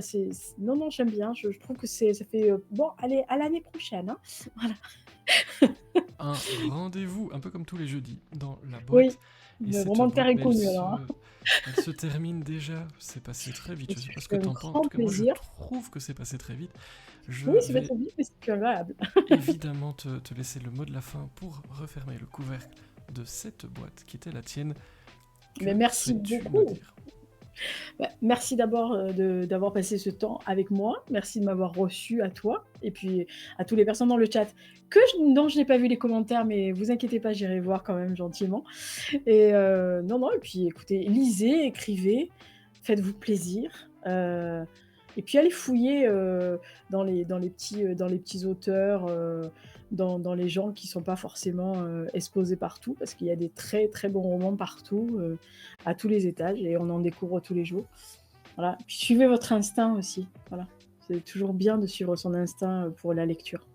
non, non, j'aime bien, je trouve que ça fait, «Bon, allez, à l'année prochaine, hein». Voilà. Un rendez-vous, un peu comme tous les jeudis, dans la Oui, boîte. Et cette vraiment le terrain boîte, est connu alors, hein. elle se termine déjà. C'est passé très vite. Je me Je sais suis pas ce que fait un t'en penses. En grand tout cas, moi, je plaisir. trouve que c'est passé très vite. Je Oui, c'est pas vais trop vite, mais c'est plus agréable. évidemment te laisser le mot de la fin pour refermer le couvercle de cette boîte qui était la tienne. Mais Que merci souhaites-tu nous beaucoup. dire? Bah, merci d'abord, d'avoir passé ce temps avec moi. Merci de m'avoir reçu à toi et puis à toutes les personnes dans le chat dont je n'ai pas vu les commentaires, mais vous inquiétez pas, j'irai voir quand même gentiment et non, non et puis écoutez, lisez, écrivez, faites-vous plaisir, et puis allez fouiller, dans les petits auteurs, dans les gens qui sont pas forcément, exposés partout parce qu'il y a des très, très bons romans partout, à tous les étages et on en découvre tous les jours. Voilà, puis suivez votre instinct aussi, voilà. C'est toujours bien de suivre son instinct, pour la lecture.